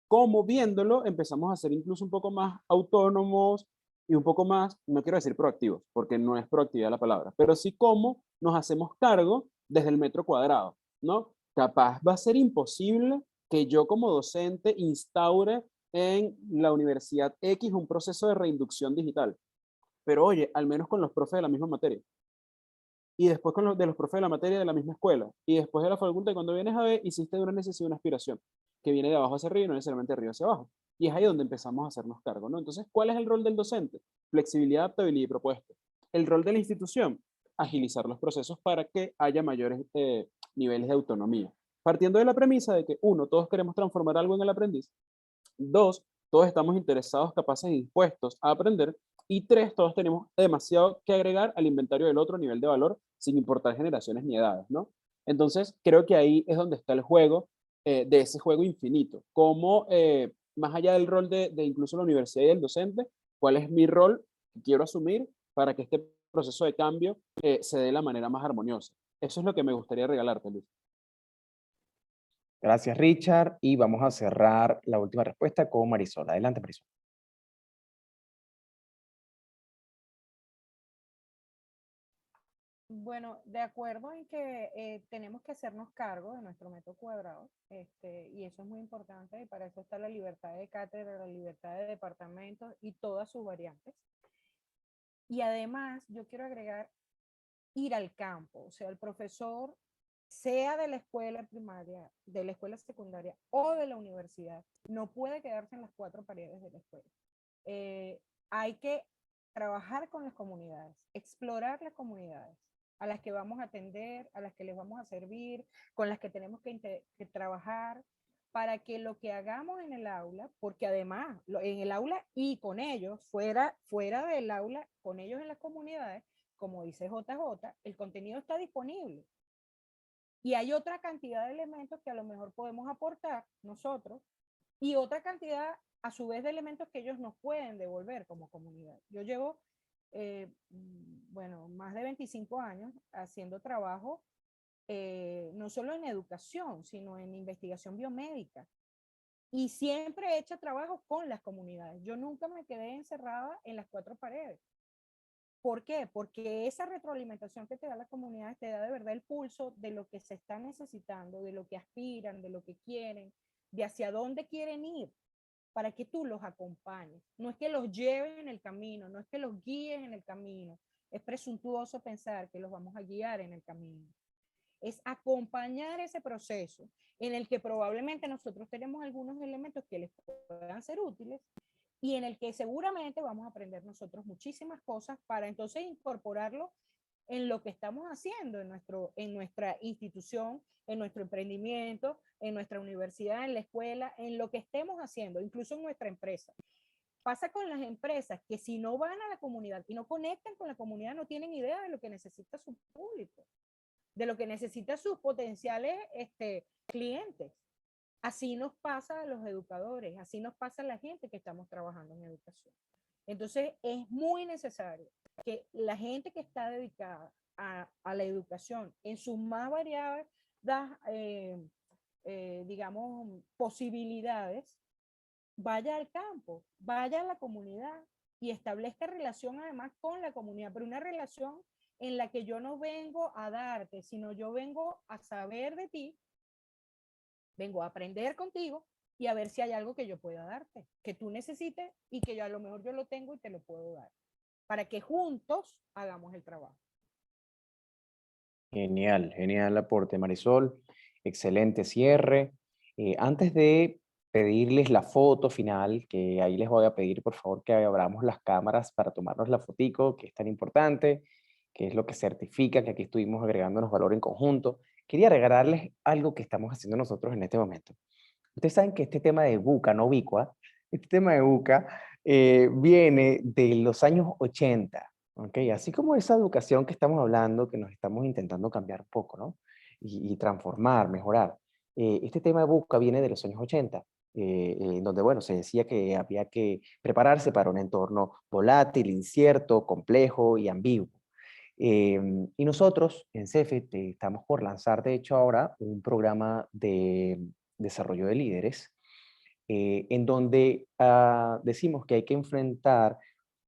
¿cómo viéndolo empezamos a ser incluso un poco más autónomos y un poco más, no quiero decir proactivos, porque no es proactividad la palabra, pero sí cómo nos hacemos cargo desde el metro cuadrado, ¿no? Capaz va a ser imposible que yo como docente instaure en la universidad X un proceso de reinducción digital, pero oye, al menos con los profes de la misma materia y después con los de los profes de la materia de la misma escuela, y después de la facultad, y cuando vienes a ver, hiciste de una necesidad una aspiración, que viene de abajo hacia arriba y no necesariamente de arriba hacia abajo. Y es ahí donde empezamos a hacernos cargo, ¿no? Entonces, ¿cuál es el rol del docente? Flexibilidad, adaptabilidad y propuesta. El rol de la institución, agilizar los procesos para que haya mayores niveles de autonomía. Partiendo de la premisa de que, uno, todos queremos transformar algo en el aprendiz. Dos, todos estamos interesados, capaces y dispuestos a aprender. Y tres, todos tenemos demasiado que agregar al inventario del otro nivel de valor, sin importar generaciones ni edades, ¿no? Entonces, creo que ahí es donde está el juego, de ese juego infinito. Cómo, más allá del rol de incluso la universidad y del docente, cuál es mi rol que quiero asumir para que este proceso de cambio se dé de la manera más armoniosa. Eso es lo que me gustaría regalarte, Luis. Gracias, Richard. Y vamos a cerrar la última respuesta con Marisol. Adelante, Marisol. Bueno, de acuerdo en que tenemos que hacernos cargo de nuestro metro cuadrado, y eso es muy importante, y para eso está la libertad de cátedra, la libertad de departamentos y todas sus variantes. Y además, yo quiero agregar ir al campo, o sea, el profesor, sea de la escuela primaria, de la escuela secundaria o de la universidad, no puede quedarse en las cuatro paredes de la escuela. Hay que trabajar con las comunidades, explorar las comunidades a las que vamos a atender, a las que les vamos a servir, con las que tenemos que trabajar para que lo que hagamos en el aula, porque además en el aula y con ellos, fuera del aula, con ellos en las comunidades, como dice JJ, el contenido está disponible. Y hay otra cantidad de elementos que a lo mejor podemos aportar nosotros y otra cantidad a su vez de elementos que ellos nos pueden devolver como comunidad. Yo llevo, bueno, más de 25 años haciendo trabajo, no solo en educación, sino en investigación biomédica. Y siempre he hecho trabajo con las comunidades. Yo nunca me quedé encerrada en las cuatro paredes. ¿Por qué? Porque esa retroalimentación que te da la comunidad te da de verdad el pulso de lo que se está necesitando, de lo que aspiran, de lo que quieren, de hacia dónde quieren ir, para que tú los acompañes. No es que los lleven en el camino, no es que los guíes en el camino. Es presuntuoso pensar que los vamos a guiar en el camino. Es acompañar ese proceso en el que probablemente nosotros tenemos algunos elementos que les puedan ser útiles y en el que seguramente vamos a aprender nosotros muchísimas cosas para entonces incorporarlo en lo que estamos haciendo en nuestra institución, en nuestro emprendimiento, en nuestra universidad, en la escuela, en lo que estemos haciendo, incluso en nuestra empresa. Pasa con las empresas que si no van a la comunidad y no conectan con la comunidad, no tienen idea de lo que necesita su público, de lo que necesita sus potenciales clientes. Así nos pasa a los educadores, así nos pasa a la gente que estamos trabajando en educación. Entonces, es muy necesario que la gente que está dedicada a la educación en sus más variadas, digamos, posibilidades, vaya al campo, vaya a la comunidad y establezca relación además con la comunidad, pero una relación en la que yo no vengo a darte, sino yo vengo a saber de ti, vengo a aprender contigo y a ver si hay algo que yo pueda darte, que tú necesites y que yo a lo mejor yo lo tengo y te lo puedo dar, para que juntos hagamos el trabajo. Genial, genial aporte, Marisol. Excelente cierre. Antes de pedirles la foto final, que ahí les voy a pedir por favor que abramos las cámaras para tomarnos la fotico, que es tan importante, que es lo que certifica que aquí estuvimos agregándonos valor en conjunto. Quería regalarles algo que estamos haciendo nosotros en este momento. Ustedes saben que este tema de buca, no bicua, este tema de buca viene de los años 80, ¿ok? Así como esa educación que estamos hablando, que nos estamos intentando cambiar un poco, ¿no? Y transformar, mejorar. Este tema de buca viene de los años 80, donde, bueno, se decía que había que prepararse para un entorno volátil, incierto, complejo y ambiguo. Y nosotros en CEFET estamos por lanzar, de hecho, ahora un programa de desarrollo de líderes, en donde decimos que hay que enfrentar,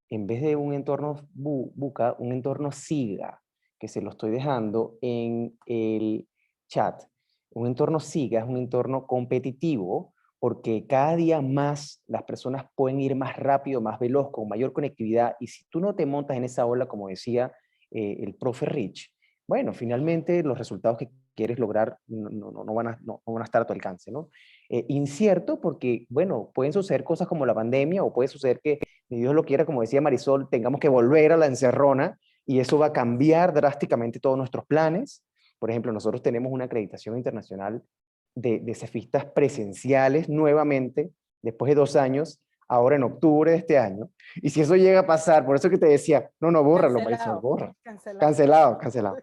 en vez de un entorno buca, un entorno SIGA, que se lo estoy dejando en el chat. Un entorno SIGA es un entorno competitivo, porque cada día más las personas pueden ir más rápido, más veloz, con mayor conectividad, y si tú no te montas en esa ola, como decía el profe Rich, bueno, finalmente los resultados que quieres lograr no van a estar a tu alcance, ¿no? Incierto porque, bueno, pueden suceder cosas como la pandemia, o puede suceder que, ni Dios lo quiera, como decía Marisol, tengamos que volver a la encerrona, y eso va a cambiar drásticamente todos nuestros planes. Por ejemplo, nosotros tenemos una acreditación internacional de cefistas presenciales nuevamente, después de 2 años, ahora en octubre de este año. Y si eso llega a pasar, por eso que te decía, no, bórralo, Marisol, borra. Cancelado, cancelado.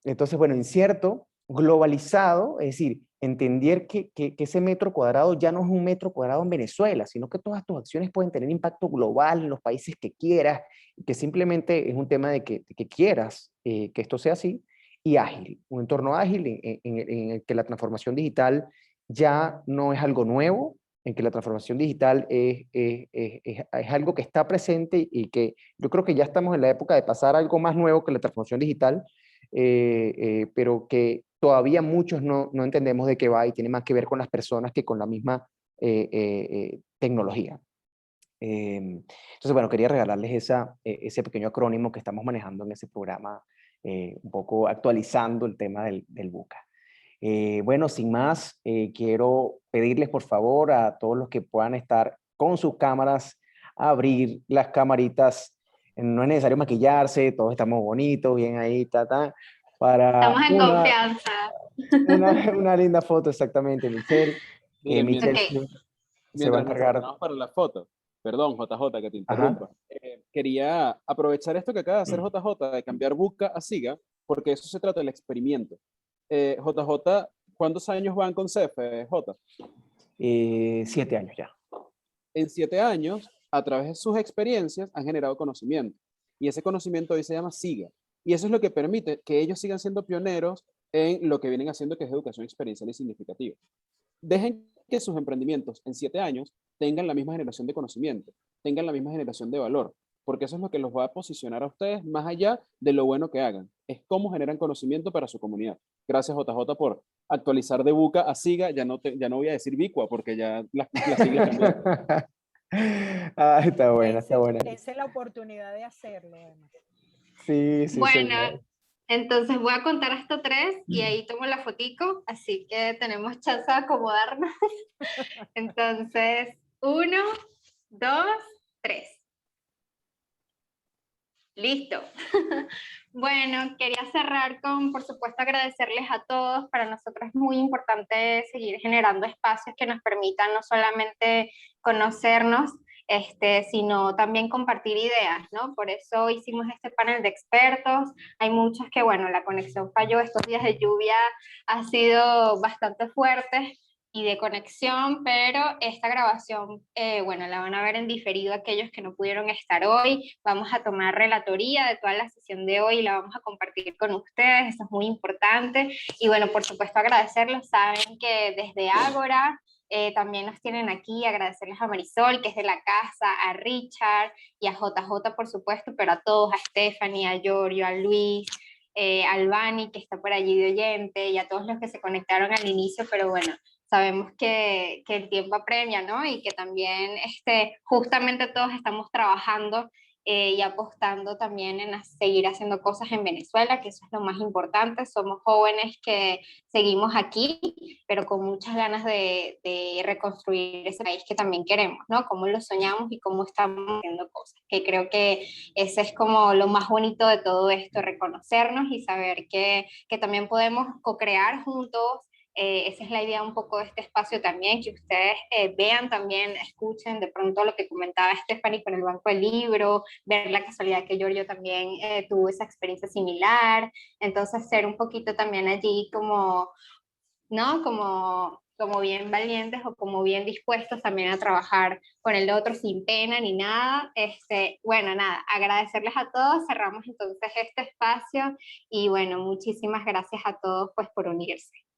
Entonces, bueno, incierto, globalizado, es decir, entender que ese metro cuadrado ya no es un metro cuadrado en Venezuela, sino que todas tus acciones pueden tener impacto global en los países que quieras, y que simplemente es un tema de que quieras que esto sea así, y ágil, un entorno ágil en el que la transformación digital ya no es algo nuevo, en que la transformación digital es algo que está presente, y que yo creo que ya estamos en la época de pasar a algo más nuevo que la transformación digital, pero que todavía muchos no entendemos de qué va, y tiene más que ver con las personas que con la misma tecnología. Entonces, bueno, quería regalarles ese pequeño acrónimo que estamos manejando en ese programa, un poco actualizando el tema del buca. Bueno, sin más, quiero pedirles por favor a todos los que puedan estar con sus cámaras, abrir las camaritas. No es necesario maquillarse, todos estamos bonitos, bien ahí, para Estamos en confianza. una linda foto, exactamente, Michelle. Miren, Michelle Ok. se va a mientras nos encargar. preparamos para la foto, perdón, JJ, que te Ajá. interrumpa. Quería aprovechar esto que acaba de hacer JJ, de cambiar buca a SIGA, porque eso se trata del experimento. JJ, ¿cuántos años van con CEFE, J? 7 años ya. En 7 años, a través de sus experiencias, han generado conocimiento. Y ese conocimiento hoy se llama SIGA. Y eso es lo que permite que ellos sigan siendo pioneros en lo que vienen haciendo, que es educación experiencial y significativa. Dejen que sus emprendimientos en 7 años tengan la misma generación de conocimiento, tengan la misma generación de valor, porque eso es lo que los va a posicionar a ustedes más allá de lo bueno que hagan. Es cómo generan conocimiento para su comunidad. Gracias, JJ, por actualizar de buca a SIGA. Ya no voy a decir bicua, porque ya las siglas cambiaron. Ah, está buena, está buena. Esa es la oportunidad de hacerlo, además. Sí, Bueno, señor. entonces voy a contar hasta 3 y ahí tomo la fotico, así que tenemos chance de acomodarnos. Entonces, 1, 2, 3. Listo. Bueno, quería cerrar con, por supuesto, agradecerles a todos. Para nosotros es muy importante seguir generando espacios que nos permitan no solamente conocernos sino también compartir ideas, ¿no? Por eso hicimos este panel de expertos. Hay muchos que, bueno, la conexión falló, estos días de lluvia ha sido bastante fuerte y de conexión, pero esta grabación, bueno, la van a ver en diferido aquellos que no pudieron estar hoy. Vamos a tomar relatoría de toda la sesión de hoy y la vamos a compartir con ustedes, eso es muy importante. Y bueno, por supuesto agradecerlos, saben que desde Ágora también nos tienen aquí, agradecerles a Marisol, que es de la casa, a Richard y a JJ, por supuesto, pero a todos, a Stephanie, a Giorgio, a Luis, a Albani, que está por allí de oyente, y a todos los que se conectaron al inicio, pero bueno, sabemos que el tiempo apremia, ¿no? Y que también justamente todos estamos trabajando y apostando también en seguir haciendo cosas en Venezuela, que eso es lo más importante. Somos jóvenes que seguimos aquí, pero con muchas ganas de reconstruir ese país que también queremos, ¿no? Cómo lo soñamos y cómo estamos haciendo cosas, que creo que ese es como lo más bonito de todo esto, reconocernos y saber que también podemos co-crear juntos. Esa es la idea un poco de este espacio también, que ustedes vean también, escuchen de pronto lo que comentaba Stephanie con el Banco del Libro, ver la casualidad que Giorgio también tuvo esa experiencia similar, entonces ser un poquito también allí como, ¿no? Como bien valientes o como bien dispuestos también a trabajar con el otro sin pena ni nada. Bueno, nada, agradecerles a todos, cerramos entonces este espacio y bueno, muchísimas gracias a todos pues por unirse.